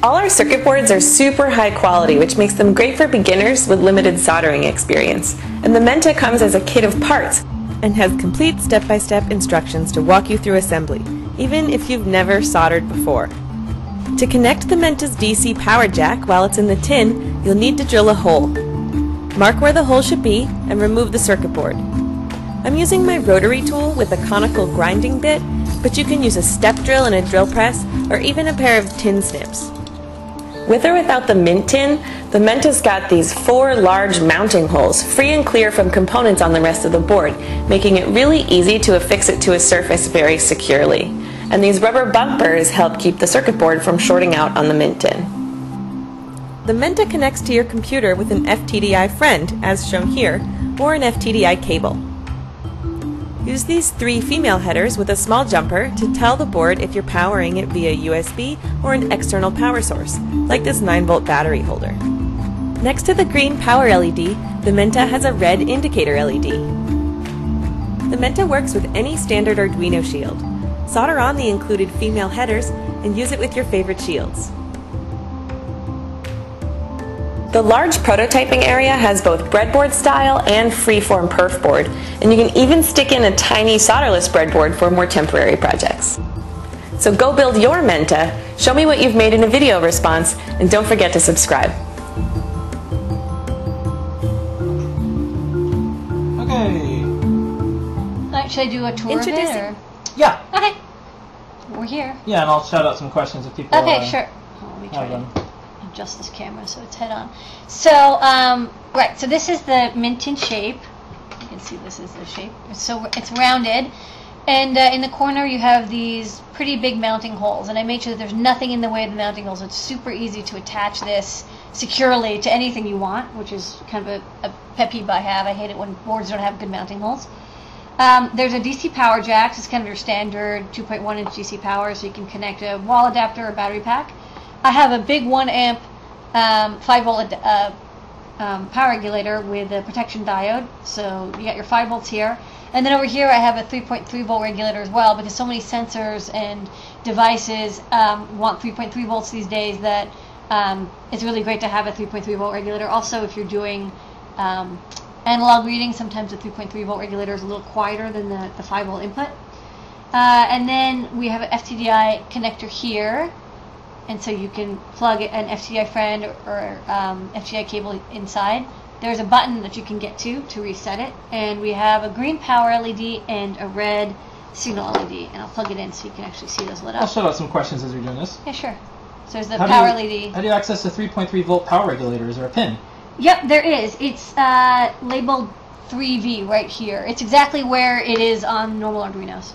All our circuit boards are super high quality, which makes them great for beginners with limited soldering experience. And the Menta comes as a kit of parts and has complete step-by-step instructions to walk you through assembly, even if you've never soldered before. To connect the Menta's DC power jack while it's in the tin, you'll need to drill a hole. Mark where the hole should be and remove the circuit board. I'm using my rotary tool with a conical grinding bit, but you can use a step drill and a drill press, or even a pair of tin snips. With or without the Mint tin, the Menta's got these 4 large mounting holes, free and clear from components on the rest of the board, making it really easy to affix it to a surface very securely. And these rubber bumpers help keep the circuit board from shorting out on the Mint tin. The Menta connects to your computer with an FTDI friend, as shown here, or an FTDI cable. Use these 3 female headers with a small jumper to tell the board if you're powering it via USB or an external power source, like this 9-volt battery holder. Next to the green power LED, the Menta has a red indicator LED. The Menta works with any standard Arduino shield. Solder on the included female headers and use it with your favorite shields. The large prototyping area has both breadboard style and freeform perf board, and you can even stick in a tiny solderless breadboard for more temporary projects. So go build your Menta, show me what you've made in a video response, and don't forget to subscribe.
Okay.
Should I do a tour of it? Or?
Yeah.
Okay. We're here.
Yeah, and I'll shout out some questions if people
sure. Let me try
them.
Adjust this camera so it's head on. So, right, so this is the Mint Tin shape. You can see this is the shape. So it's rounded, and in the corner you have these pretty big mounting holes, and I made sure that there's nothing in the way of the mounting holes. It's super easy to attach this securely to anything you want, which is kind of a pet peeve I have. I hate it when boards don't have good mounting holes. There's a DC power jack. It's kind of your standard 2.1-inch DC power, so you can connect a wall adapter or battery pack. I have a big 1 amp 5-volt power regulator with a protection diode, so you got your 5 volts here. And then over here I have a 3.3 volt regulator as well, because so many sensors and devices want 3.3 volts these days that it's really great to have a 3.3 volt regulator. Also, if you're doing analog reading, sometimes the 3.3 volt regulator is a little quieter than the 5 volt input. And then we have an FTDI connector here, and so you can plug an FTDI friend or FTDI cable inside. There's a button that you can get to reset it, and we have a green power LED and a red signal LED, and I'll plug it in so you can actually see those lit up.
I'll shout out some questions as we're doing this.
Yeah, sure. So there's the power LED.
How do you access the 3.3 volt power regulator? Is there a pin?
Yep, there is. It's labeled 3V right here. It's exactly where it is on normal Arduinos.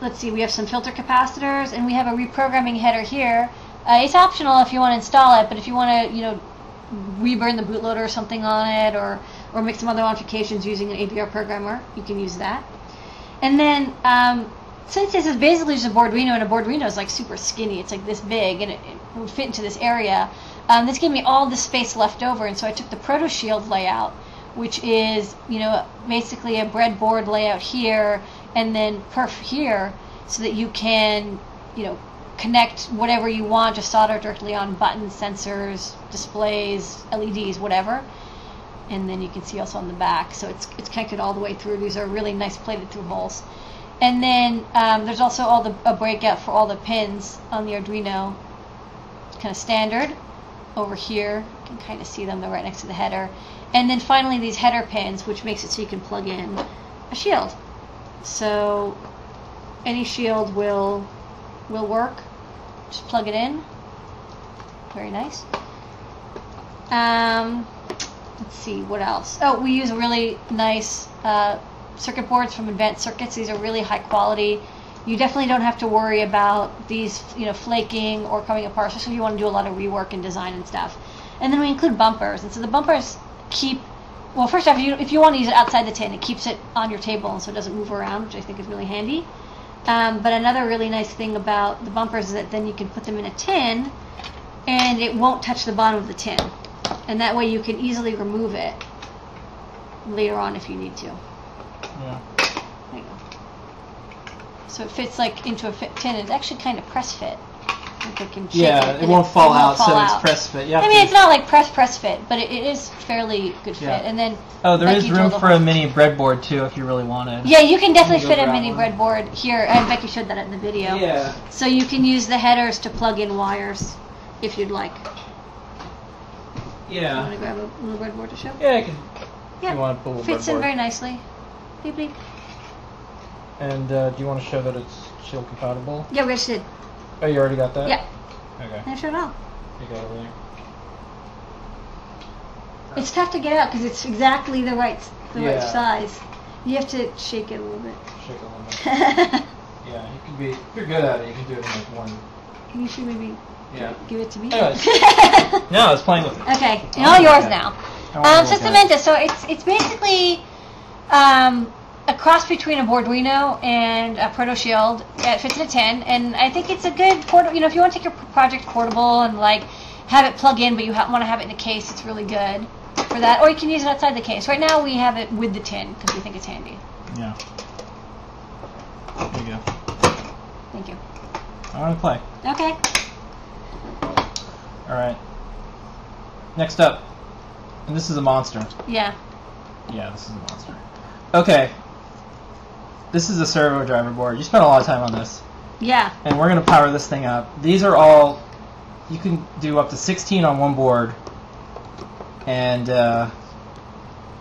Let's see, we have some filter capacitors, and we have a reprogramming header here. It's optional if you want to install it, but if you want to, reburn the bootloader or something on it, or make some other modifications using an ABR programmer, you can use that. And then, since this is basically just a Boarduino, and a Boarduino is like super skinny, it's like this big, and it would fit into this area. This gave me all the space left over, and so I took the Proto Shield layout, which is, basically a breadboard layout here, and then perf here, so that you can, connect whatever you want, just solder directly on buttons, sensors, displays, LEDs, whatever. And then you can see also on the back, so it's connected all the way through. These are really nice plated through holes. And then there's also a breakout for all the pins on the Arduino. It's kind of standard over here. You can kind of see them. They're right next to the header. And then finally these header pins, which makes it so you can plug in a shield. So any shield will work. Just plug it in. Very nice. Let's see, what else? Oh, we use really nice circuit boards from Advanced Circuits. These are really high quality. You definitely don't have to worry about these, flaking or coming apart, especially if you want to do a lot of rework and design and stuff. And then we include bumpers. And so the bumpers keep, well, first off, if you want to use it outside the tin, it keeps it on your table and so it doesn't move around, which I think is really handy. But another really nice thing about the bumpers is that then you can put them in a tin and it won't touch the bottom of the tin. And that way you can easily remove it later on if you need to.
Yeah.
There you go. So it fits like into a tin. It's actually kind of press fit. Like I can shake
it won't fall out, so it's press fit.
I mean, it's not like press fit, but it is fairly good fit.
Yeah.
And then
there is room for a mini breadboard too, if you really wanted.
Yeah, you can definitely fit a mini breadboard here. I Becky showed that in the video.
Yeah.
So you can use the headers to plug in wires, if you'd like.
Yeah.
You want to grab a little breadboard to show?
Yeah, I can.
Yeah.
You want to pull a
Fits
breadboard.
in very nicely. Beep beep.
And do you want to show that it's shield compatible?
Yeah, we just did.
Oh, you already got that?
Yeah.
Okay.
I showed it all.
You got everything.
It's tough to get out because it's exactly the right
Yeah.
size. You have to shake it a little bit.
Shake it a little bit. Yeah, you can be. If you're good at it, you can do it in like one.
Can you should maybe give it to me?
Anyways. No, I was playing with it.
Okay, and all yours now.
I
So it's the Menta. So it's basically a cross between a Arduino and a Proto Shield. Yeah, it fits in a tin, and I think it's a good portable. If you want to take your project portable and like have it plug in, but you want to have it in a case, it's really good for that. Or you can use it outside the case. Right now we have it with the tin because we think it's handy.
Yeah. There you go.
Thank you.
I want to play.
Okay.
All right. Next up, and this is a monster.
Yeah.
Yeah, this is a monster. Okay. This is a servo driver board. You spent a lot of time on this.
Yeah.
And we're going to power this thing up. These are all, you can do up to 16 on one board. And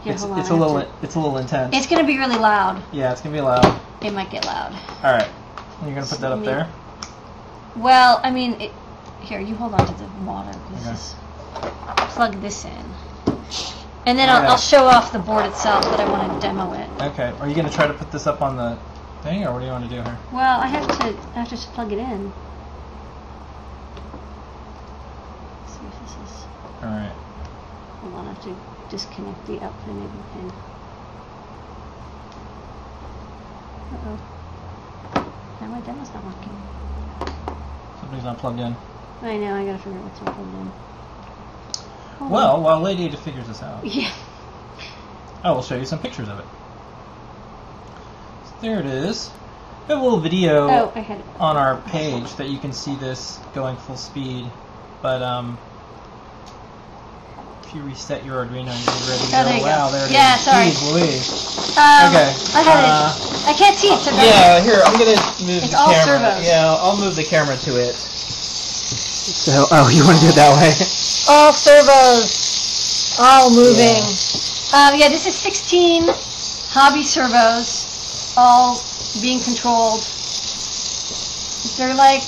it's a little intense.
It's going to be really loud.
Yeah, it's going to be loud.
It might get loud.
All right. You're going to put that up there?
Well, I mean, here, you hold on to the water.
Okay.
Plug this in. And then I'll show off the board itself, but I want to demo it.
Okay. Are you going to try to put this up on the thing, or what do you want to do here?
Well, I have to just plug it in. Let's see if this is...
All right.
Hold on, I have to disconnect the output enable pin. Uh-oh. Now my demo's not working.
Somebody's not plugged in.
I know, I gotta figure out what's not plugged in.
Well, while Lady Ada figures this out,
yeah.
I will show you some pictures of it. So there it is. We have a little video on our page that you can see this going full speed. But if you reset your Arduino, you're ready to go.
There you
Wow,
go.
there it is.
Yeah, sorry.
Jeez Louise.
Okay. I can't see it. So
yeah, here, I'm going to move
it's
the
all
camera.
servos.
Yeah, I'll move the camera to it. So, you want to do it that way?
All servos. All moving. Yeah, this is 16 hobby servos, all being controlled. They're like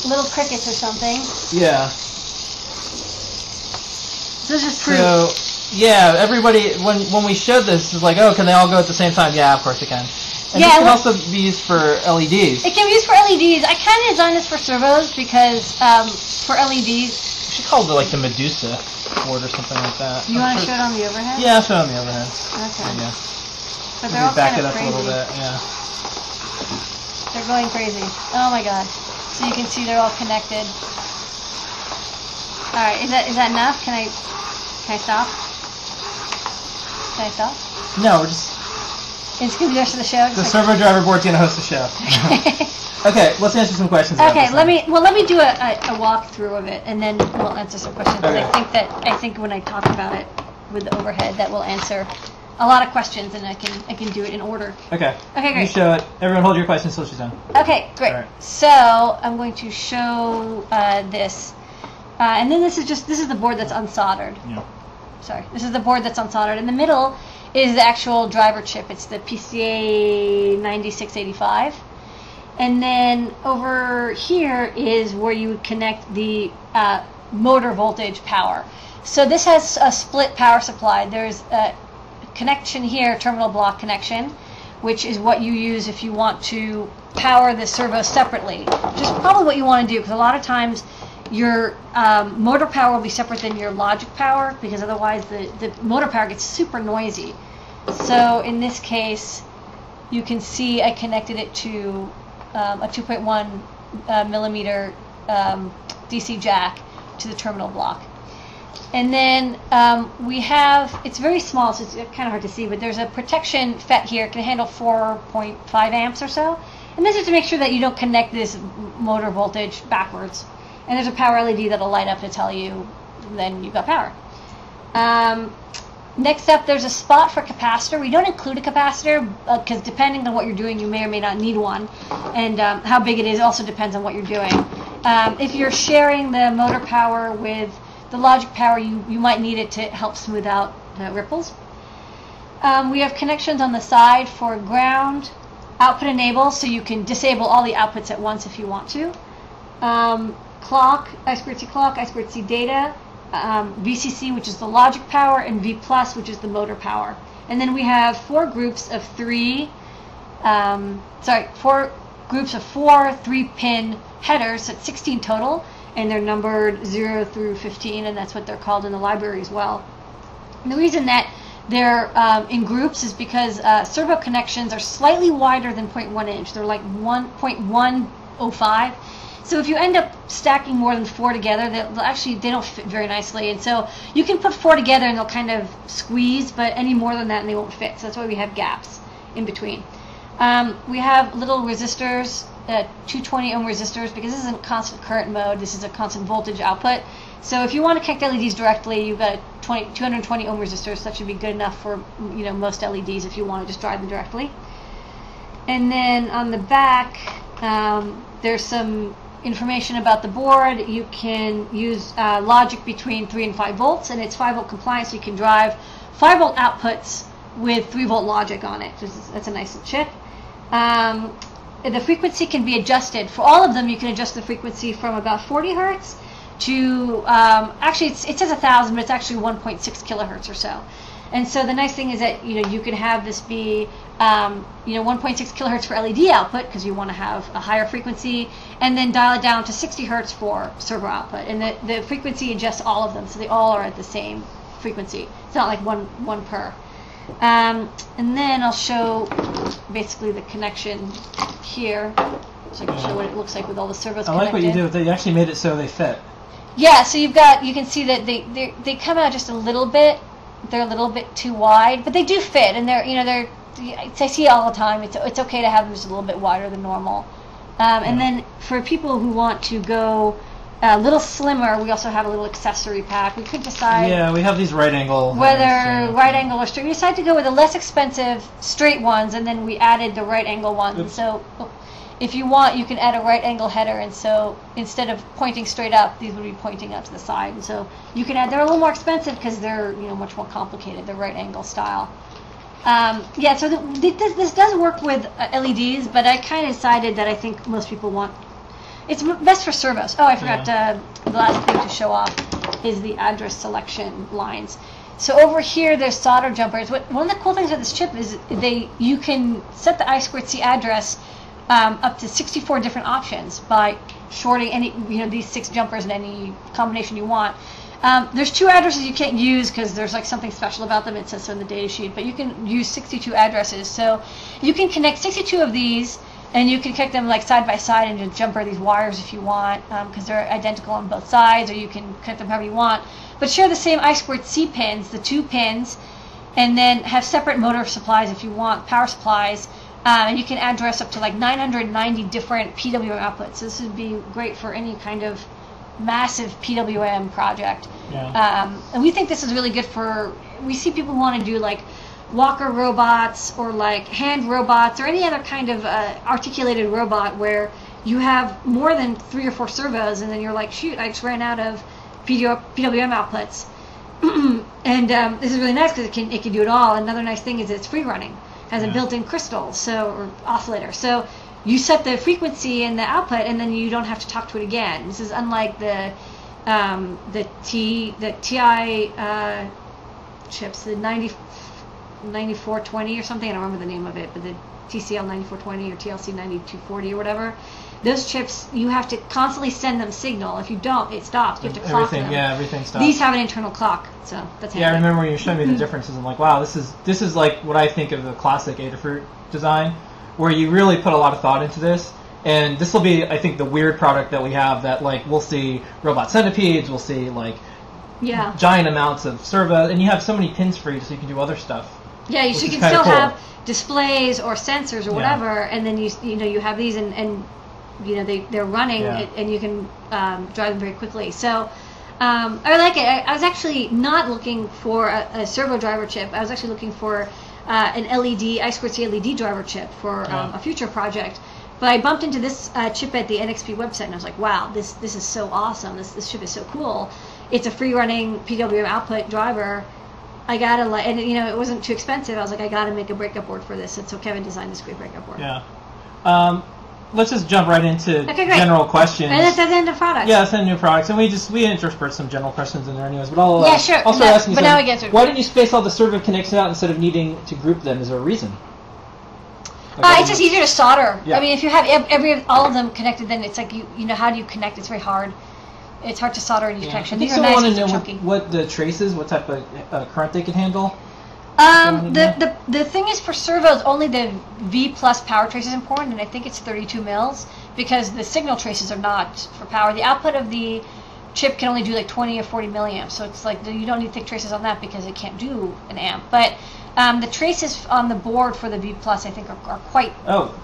little crickets or something.
Yeah.
This is proof.
So, yeah, everybody, when we showed this, it's like, oh, can they all go at the same time? Yeah, of course they can. And this can also be used for LEDs.
It can be used for LEDs. I kind of designed this for servos because for LEDs...
We should call it like the Medusa board or something like that.
You want to show it on the overhead?
Yeah, I'll show it on the overhead.
Okay.
Yeah.
But they're all
back
kind
it
of
up
crazy.
a little bit, yeah.
They're going crazy. Oh my god. So you can see they're all connected. right, is that enough? Can I stop? Can I stop?
No, we're just...
It's going to be the rest of the show?
The servo driver board's going to host the show. Okay, let's answer some questions.
Okay, let me do a walkthrough of it, and then we'll answer some questions. Okay. I think when I talk about it with the overhead, that will answer a lot of questions, and I can do it in order. Okay. Okay, great.
You show it. Everyone, hold your questions until she's done.
Okay, great. Right. So I'm going to show this, and then this is the board that's unsoldered. Yeah. Sorry, this is the board that's unsoldered. In the middle is the actual driver chip. It's the PCA 9685. And then over here is where you would connect the motor voltage power. So this has a split power supply. There's a connection here, terminal block connection, which is what you use if you want to power the servo separately, which is probably what you want to do, because a lot of times your motor power will be separate than your logic power, because otherwise the motor power gets super noisy. So in this case, you can see I connected it to a 2.1 millimeter DC jack to the terminal block. And then we have, it's very small, so it's kind of hard to see, but there's a protection FET here. It can handle 4.5 amps or so. And this is to make sure that you don't connect this motor voltage backwards. And there's a power LED that'll light up to tell you then you've got power. Next up, there's a spot for capacitor. We don't include a capacitor because depending on what you're doing, you may or may not need one. And how big it is also depends on what you're doing. If you're sharing the motor power with the logic power, you might need it to help smooth out the ripples. We have connections on the side for ground, output enable, so you can disable all the outputs at once if you want to. Clock, I2C clock, I2C data, VCC, which is the logic power, and V+, which is the motor power. And then we have four groups of four 3-pin headers, so it's 16 total, and they're numbered 0 through 15, and that's what they're called in the library as well. And the reason that they're in groups is because servo connections are slightly wider than 0.1 inch. They're like 1.105. So if you end up stacking more than 4 together, they don't fit very nicely. And so you can put 4 together and they'll kind of squeeze, but any more than that and they won't fit. So that's why we have gaps in between. We have little resistors, 220 ohm resistors, because this isn't constant current mode. This is a constant voltage output. So if you want to connect LEDs directly, you've got 220 ohm resistors. So that should be good enough for most LEDs if you want to just drive them directly. And then on the back, there's some information about the board. You can use logic between 3 and 5 volts, and it's 5 volt compliant, so you can drive 5 volt outputs with 3 volt logic on it. That's a nice chip. The frequency can be adjusted. For all of them, you can adjust the frequency from about 40 hertz to, actually it says 1,000, but it's actually 1.6 kilohertz or so. And so the nice thing is that you can have this be 1.6 kilohertz for LED output because you want to have a higher frequency, and then dial it down to 60 hertz for servo output. And the frequency adjusts all of them, so they all are at the same frequency. It's not like one per. And then I'll show basically the connection here, so I can show what it looks like with all the servos connected.
I like what you do. They actually made it so they fit.
Yeah, so you can see that they come out just a little bit. They're a little bit too wide, but they do fit, and they're I see it all the time. It's okay to have them just a little bit wider than normal. And then for people who want to go a little slimmer, we also have a little accessory pack. We could decide.
Yeah, we have these right angle.
Whether right angle or straight. We decided to go with the less expensive straight ones, and then we added the right angle ones. Oops. So if you want, you can add a right angle header, and so instead of pointing straight up, these would be pointing out to the side. And so you can add. They're a little more expensive because they're much more complicated. They're right angle style. Yeah, so this does work with LEDs, but I kind of decided that I think most people want. It's best for servos. Oh, I forgot the last thing to show off is the address selection lines. So over here, there's solder jumpers. One of the cool things with this chip is you can set the I2C address up to 64 different options by shorting any these 6 jumpers in any combination you want. There's 2 addresses you can't use because there's like something special about them. It says so in the data sheet, but you can use 62 addresses. So you can connect 62 of these And you can connect them like side by side and just jumper these wires if you want, because they're identical on both sides, or you can connect them however you want. But share the same I2C pins, the 2 pins, and then have separate motor supplies if you want, power supplies. And you can address up to like 990 different PWM outputs. This would be great for any kind of massive PWM project.
Yeah.
And we think this is really good for, we see people want to do like walker robots or like hand robots or any other kind of articulated robot where you have more than 3 or 4 servos, and then you're like, shoot, I just ran out of PWM outputs. And this is really nice because it can do it all. Another nice thing is it's free running. Has a built-in crystal, or oscillator. So you set the frequency and the output, and then you don't have to talk to it again. This is unlike the TI chips, the 9420 or something. I don't remember the name of it, but the TCL 9420 or TLC 9240 or whatever. Those chips, you have to constantly send them signal. If you don't, it stops. You have to clock them.
Yeah, everything stops.
These have an internal clock, so that's handy.
Yeah, I remember when you showed me the differences. I'm like, wow, this is like what I think of the classic Adafruit design, where you really put a lot of thought into this. And this will be, I think, the weird product that we have that, like, we'll see robot centipedes, we'll see, like, giant amounts of servo, and you have so many pins for you so you can do other stuff.
Yeah, you can still have displays or sensors or whatever, and then you have these, and they're running, and you can drive them very quickly. So I like it. I was actually not looking for a servo driver chip. I was actually looking for an LED, I2C LED driver chip for a future project. But I bumped into this chip at the NXP website, and I was like, wow, this is so awesome. This chip is so cool. It's a free running PWM output driver. I gotta and it wasn't too expensive. I was like, I gotta make a breakup board for this. And so Kevin designed this great breakup board.
Yeah. Let's just jump right into general questions.
And that's the end of products.
Yeah, that's the end of products, and we intersperse some general questions in there, anyways. But I'll
sure.
I'll start asking you.
Now we get to
why didn't you space all the servo connections out instead of needing to group them? Is there a reason?
It's just easier to solder.
Yeah.
I mean, if you have all of them connected, then it's like how do you connect? It's very hard. It's hard to solder in each connection.
These are nice and chunky. What the traces, what type of current they can handle.
The thing is, for servos, only the V plus power trace is important, and I think it's 32 mils because the signal traces are not for power. The output of the chip can only do like 20 or 40 milliamps, so it's like you don't need thick traces on that because it can't do an amp. But the traces on the board for the V plus, I think, are quite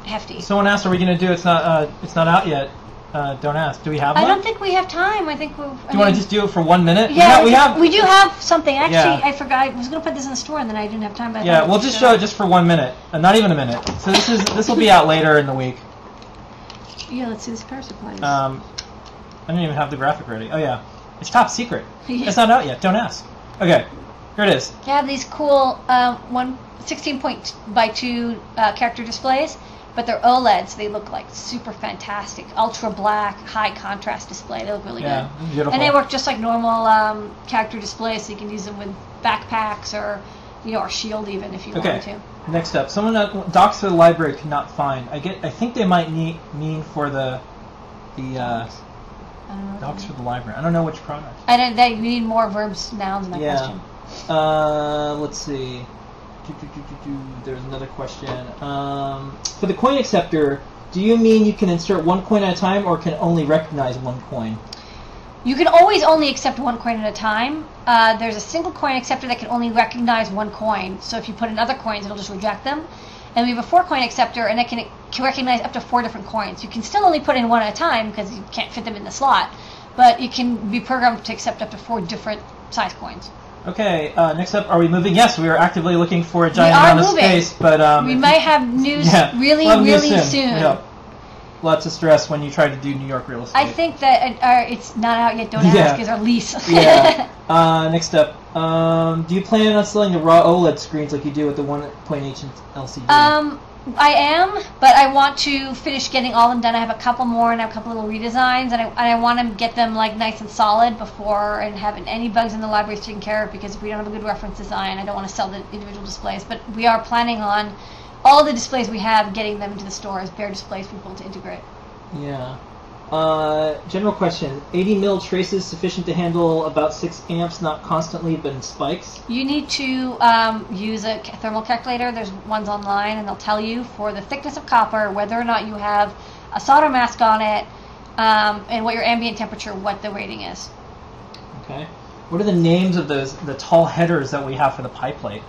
hefty.
Someone asked, "Are we going to do? It's not out yet." Don't ask. Do we have one?
I don't think we have time. I think we.
Do you want to just do it for 1 minute?
Yeah, we do have something. Actually, I forgot. I was going to put this in the store, and then I didn't have time. But
we'll just show it just for 1 minute, not even a minute. So this will be out later in the week.
Yeah, let's see this power supply.
I didn't even have the graphic ready. Oh yeah, it's top secret. It's not out yet. Don't ask. Okay, here it is.
You have these cool 16.2 character displays. But they're OLEDs. They look like super fantastic, ultra black, high contrast display. They look really good.
Beautiful.
And they work just like normal character displays, so you can use them with backpacks or or Shield even if you want to.
Next up, someone docs for the library could not find. I think they might mean for the docs for the library. I don't know which product.
They need more verbs, nouns in that question.
Let's see. There's another question. For the coin acceptor, do you mean you can insert one coin at a time or can only recognize one coin?
You can always only accept one coin at a time. There's a single coin acceptor that can only recognize one coin. So if you put in other coins, it'll just reject them. And we have a 4-coin acceptor, and it can recognize up to 4 different coins. You can still only put in one at a time because you can't fit them in the slot. But it can be programmed to accept up to 4 different size coins.
Okay, next up, are we moving? Yes, we are actively looking for a giant amount of space, but
we might have news really soon.
Yep. Lots of stress when you try to do New York real estate.
I think that it's not out yet. Don't ask is our lease.
Next up, do you plan on selling the raw OLED screens like you do with the 1.8 LCD?
I am, but I want to finish getting all of them done. I have a couple more and a couple little redesigns, and I want to get them like nice and solid before and having any bugs in the libraries taken care of, because if we don't have a good reference design, I don't want to sell the individual displays. But we are planning on all the displays we have, getting them into the store as bare displays for people to integrate.
Yeah. General question: 80 mil traces sufficient to handle about 6 amps, not constantly, but in spikes.
You need to use a thermal calculator. There's ones online, and they'll tell you for the thickness of copper whether or not you have a solder mask on it, and what your ambient temperature, what the rating is.
Okay. What are the names of the tall headers that we have for the pie plate?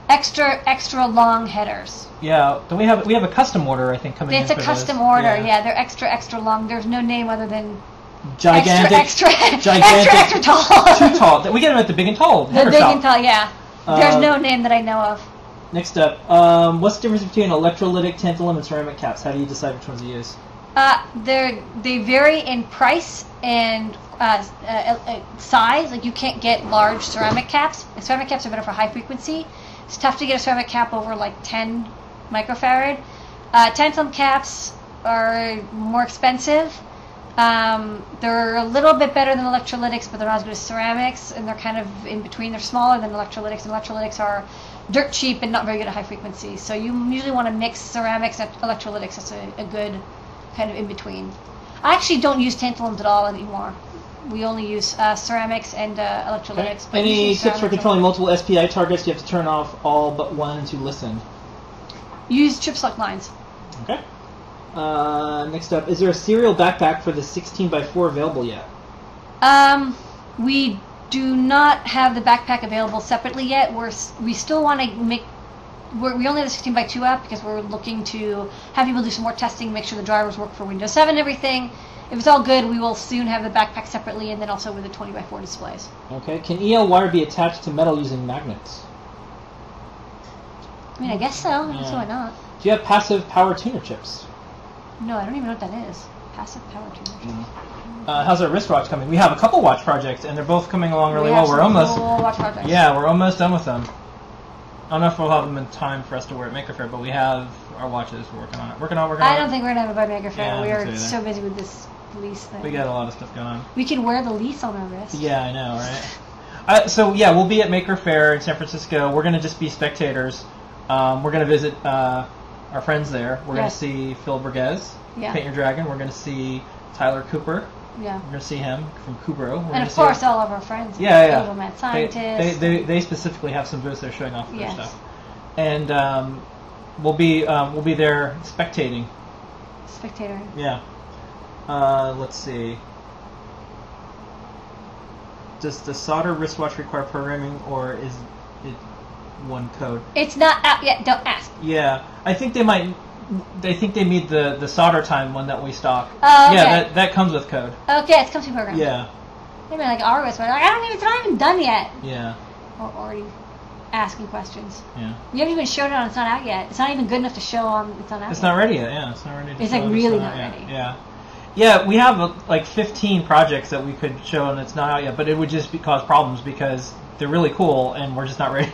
Extra long headers.
Yeah, we have a custom order, I think, coming in.
It's a custom order. Yeah, they're extra long. There's no name other than
gigantic,
extra tall.
Too tall. We get them at the big and tall.
The big and tall, yeah. There's no name that I know of.
Next up, what's the difference between electrolytic, tantalum, and ceramic caps? How do you decide which ones to use?
They vary in price and size. Like you can't get large ceramic caps. Ceramic caps are better for high frequency. It's tough to get a ceramic cap over like 10 microfarad. Tantalum caps are more expensive. They're a little bit better than electrolytics, but they're not as good as ceramics, and they're kind of in between. They're smaller than electrolytics, and electrolytics are dirt cheap and not very good at high frequency. So you usually want to mix ceramics and electrolytics. That's a good kind of in between. I actually don't use tantalums at all anymore. We only use ceramics and electrolytics.
Okay. Any tips for controlling multiple SPI targets? You have to turn off all but one to listen.
Use chip select lines.
Okay. Next up, is there a serial backpack for the 16x4 available yet?
We do not have the backpack available separately yet. We still want to make. We only have the 16x2 app because we're looking to have people do some more testing, make sure the drivers work for Windows 7 and everything. If it's all good, we will soon have the backpack separately, and then also with the 20x4 displays.
Okay. Can EL wire be attached to metal using magnets?
I mean, I guess so. Yeah. So why not?
Do you have passive power tuner chips?
No, I don't even know what that is. Passive power tuner chips.
How's our wristwatch coming? We have a couple watch projects, and they're both coming along really well. We're almost
watch projects.
Yeah, we're almost done with them. I don't know if we'll have them in time for us to wear at Maker Faire, but we have our watches. We're working on it. I don't think
we're gonna have it by Maker Faire.
Yeah,
we are so busy with this lease thing.
We got a lot of stuff going on.
We could wear the lease on our wrist.
Yeah, I know, right? So yeah, we'll be at Maker Faire in San Francisco. We're gonna just be spectators. We're gonna visit our friends there. We're gonna see Phil Burgess, Paint Your Dragon. We're gonna see Tyler Cooper. Yeah. We're gonna see him from Kubro.
And of course, all of our friends.
Yeah.
Mad scientists.
They specifically have some booths they're showing off their stuff. And we'll be there spectating.
Spectator.
Yeah. Let's see. Does the solder wristwatch require programming, or is it one code?
It's not out yet. Don't ask.
Yeah, I think they might. They think they need the solder time one that we stock.
Oh, okay.
Yeah, that comes with code.
Okay, it's comes with program.
Yeah.
Maybe like our wristwatch. It's not even done yet.
Yeah.
Or already asking questions.
Yeah.
You haven't even showed it on. It's not out yet. It's not even good enough to show on. It's not out.
It's not ready yet. Yeah, it's not ready.
It's like really not ready.
Yeah. Yeah, we have like 15 projects that we could show, and it's not out yet. But it would just cause problems because they're really cool, and we're just not ready.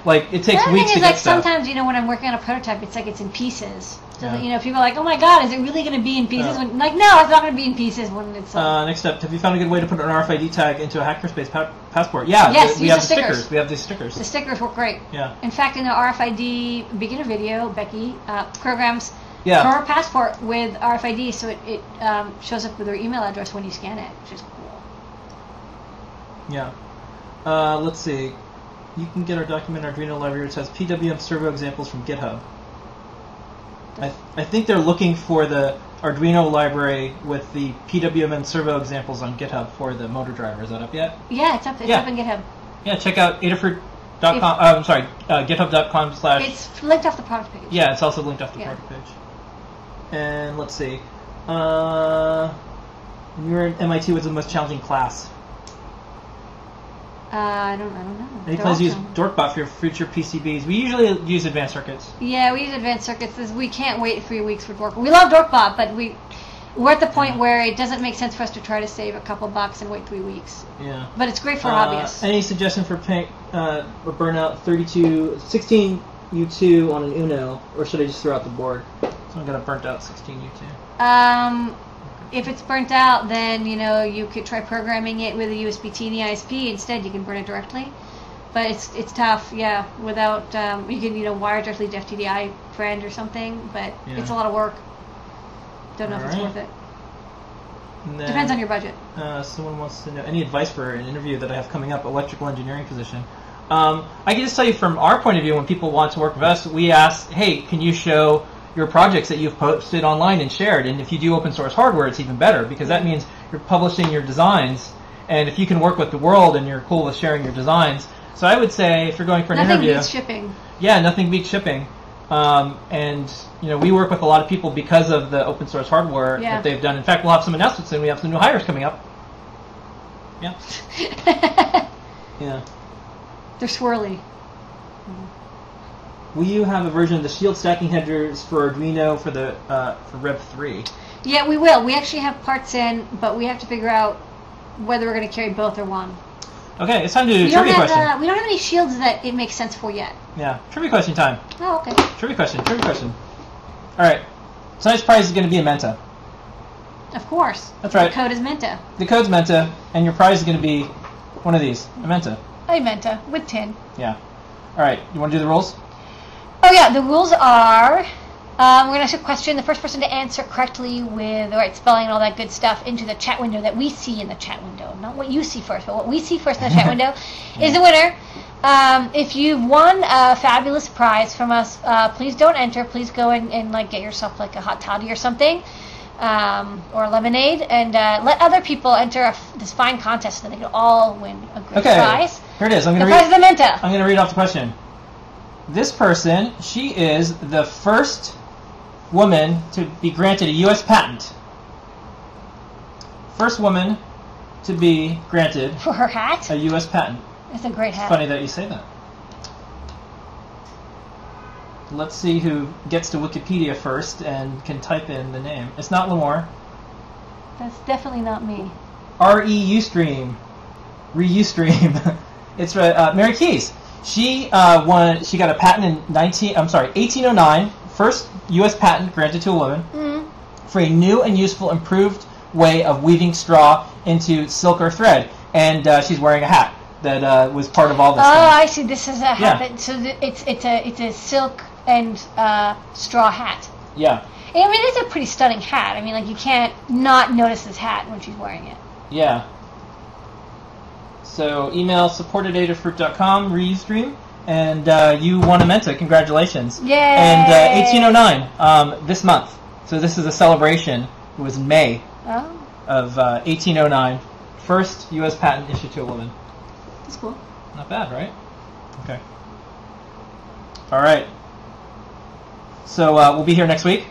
Like it takes weeks to get stuff.
Sometimes when I'm working on a prototype, it's like it's in pieces. So people are like, "Oh my God, is it really going to be in pieces?" When, like, no, it's not going to be in pieces when it's.
Next up, have you found a good way to put an RFID tag into a hackerspace passport? Yeah,
yes,
we have the stickers. We have these stickers.
The stickers work great.
Yeah.
In fact, in the RFID beginner video, Becky programs her passport with RFID, so it shows up with her email address when you scan it, which is cool.
Yeah. Let's see. You can get our document Arduino library, which has PWM Servo examples from GitHub. I think they're looking for the Arduino library with the PWM Servo examples on GitHub for the motor driver. Is that up yet?
Yeah, it's up. It's up in GitHub.
Yeah, check out Adafruit.com. GitHub.com/.
It's linked off the product page.
Yeah, it's also linked off the product page. And let's see. When you were at MIT, what's the most challenging class?
I don't know.
Any plans to use Dorkbot for your future PCBs? We usually use advanced circuits.
Yeah, we use advanced circuits. We can't wait 3 weeks for Dorkbot. We love Dorkbot, but we're at the point where it doesn't make sense for us to try to save a couple bucks and wait 3 weeks.
Yeah.
But it's great for hobbyists.
Any suggestion for paint or burnout 16U2 on an Uno, or should I just throw out the board? So I'm gonna burnt out 16U2.
If it's burnt out, then you could try programming it with a USB-T and the ISP. Instead, you can burn it directly. But it's tough, yeah. Without you can wire directly to FTDI friend or something, but it's a lot of work. Don't know if it's worth it.
And then,
Depends on your budget.
Someone wants to know any advice for an interview that I have coming up, electrical engineering position. I can just tell you from our point of view, when people want to work with us, we ask, hey, can you show your projects that you've posted online and shared? And if you do open source hardware, it's even better, because that means you're publishing your designs, and if you can work with the world and you're cool with sharing your designs. So I would say if you're going for an interview...
Nothing beats shipping.
Yeah, nothing beats shipping. And we work with a lot of people because of the open source hardware that they've done. In fact, we'll have some announcements soon. We have some new hires coming up. Yeah. Yeah.
They're swirly.
Will you have a version of the shield stacking headers for Arduino for the for Rev 3?
Yeah, we will. We actually have parts in, but we have to figure out whether we're going to carry both or one.
Okay, it's time to do trivia question.
We don't have any shields that it makes sense for yet.
Yeah, trivia question time.
Oh, okay.
Trivia question. All right, tonight's prize is going to be a Menta.
Of course.
That's right.
The code is Menta.
The code's Menta, and your prize is going to be one of these, a Menta.
A Menta with tin.
Yeah. All right, you want to do the rules?
Oh yeah, the rules are... we're going to ask a question. The first person to answer correctly with the right spelling and all that good stuff into the chat window that we see in the chat window. Not what you see first, but what we see first in the chat window is the winner. If you've won a fabulous prize from us, please don't enter. Please go and like get yourself like a hot toddy or something, or lemonade, and let other people enter this fine contest so that they can all win a great prize.
Here it is. I'm going to read off the question. This person, she is the first woman to be granted a U.S. patent. First woman to be granted
for her hat?
A U.S. patent.
It's a great hat.
It's funny that you say that. Let's see who gets to Wikipedia first and can type in the name. It's not Lamore.
That's definitely not me.
Reustream. It's Mary Keys. She won. She got a patent in 1809. First U.S. patent granted to a woman for a new and useful, improved way of weaving straw into silk or thread. And she's wearing a hat that was part of all this.
Oh, I see. This is a hat. Yeah. So it's a silk and straw hat.
Yeah.
I mean, it's a pretty stunning hat. I mean, like you can't not notice this hat when she's wearing it.
Yeah. So email support@adafruit.com, Restream, and you won a Menta. Congratulations.
Yay!
And 1809 this month. So this is a celebration. It was in May of 1809. First U.S. patent issued to a woman.
That's cool.
Not bad, right? Okay. All right. So we'll be here next week.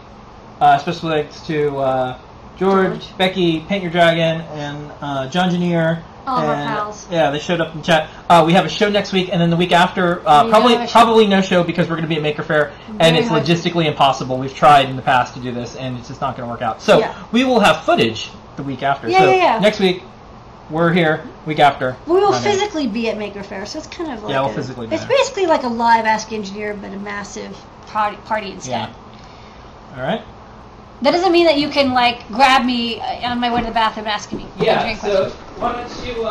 Special thanks to George, Becky, Paint Your Dragon, and John Janier.
All of our pals.
Yeah, they showed up in chat. We have a show next week, and then the week after, probably no show because we're going to be at Maker Faire, and it's logistically impossible. We've tried in the past to do this, and it's just not going to work out. So we will have footage the week after. Next week, we're here. Week after,
we will physically be at Maker Faire, so it's kind of like
we'll physically be
it's
there.
Basically like a live Ask Engineer, but a massive party instead.
Yeah. All right.
That doesn't mean that you can like grab me on my way to the bathroom and ask me.
Yeah. So why don't you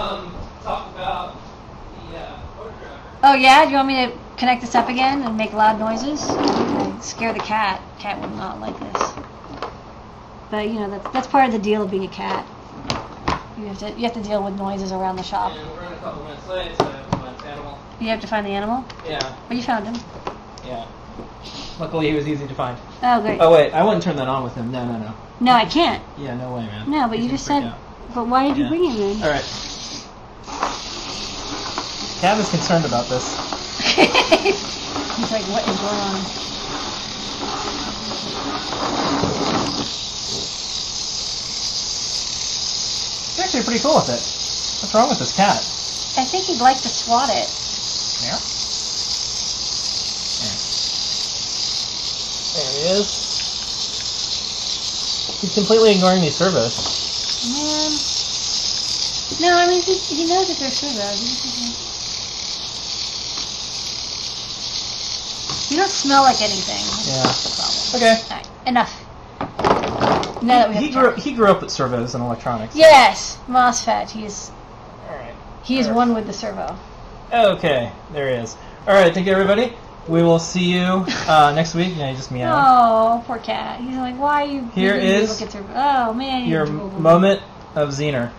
talk about the motor driver?
Oh yeah. Do you want me to connect this up again and make loud noises? I scare the cat. Cat would not like this. But you know that's part of the deal of being a cat. You have to deal with noises around the shop.
And we're running a couple minutes late, so I have to find the animal.
You have to find the animal?
Yeah.
But you found him.
Yeah. Luckily, he was easy to find.
Oh, great.
Oh, wait. I wouldn't turn that on with him. No.
No, I can't.
Yeah, no way, man.
No, but you just said... But why did you bring him in?
All right. Cav is concerned about this.
He's like, what is going on?
He's actually pretty cool with it. What's wrong with this cat?
I think he'd like to swat it.
Yeah? There he is. He's completely ignoring these servos.
Man. No, I mean, he knows that they're servos. You don't smell like anything.
That's the problem. Okay.
Alright, enough. Now that we
he grew up with servos and electronics.
Yes! MOSFET. He is
Alright.
one with the servo.
Okay, there he is. Alright, thank you everybody. We will see you next week. Yeah, you just meow.
Oh, poor cat. He's like, why are you...
Here is
oh, man.
your moment of Zener.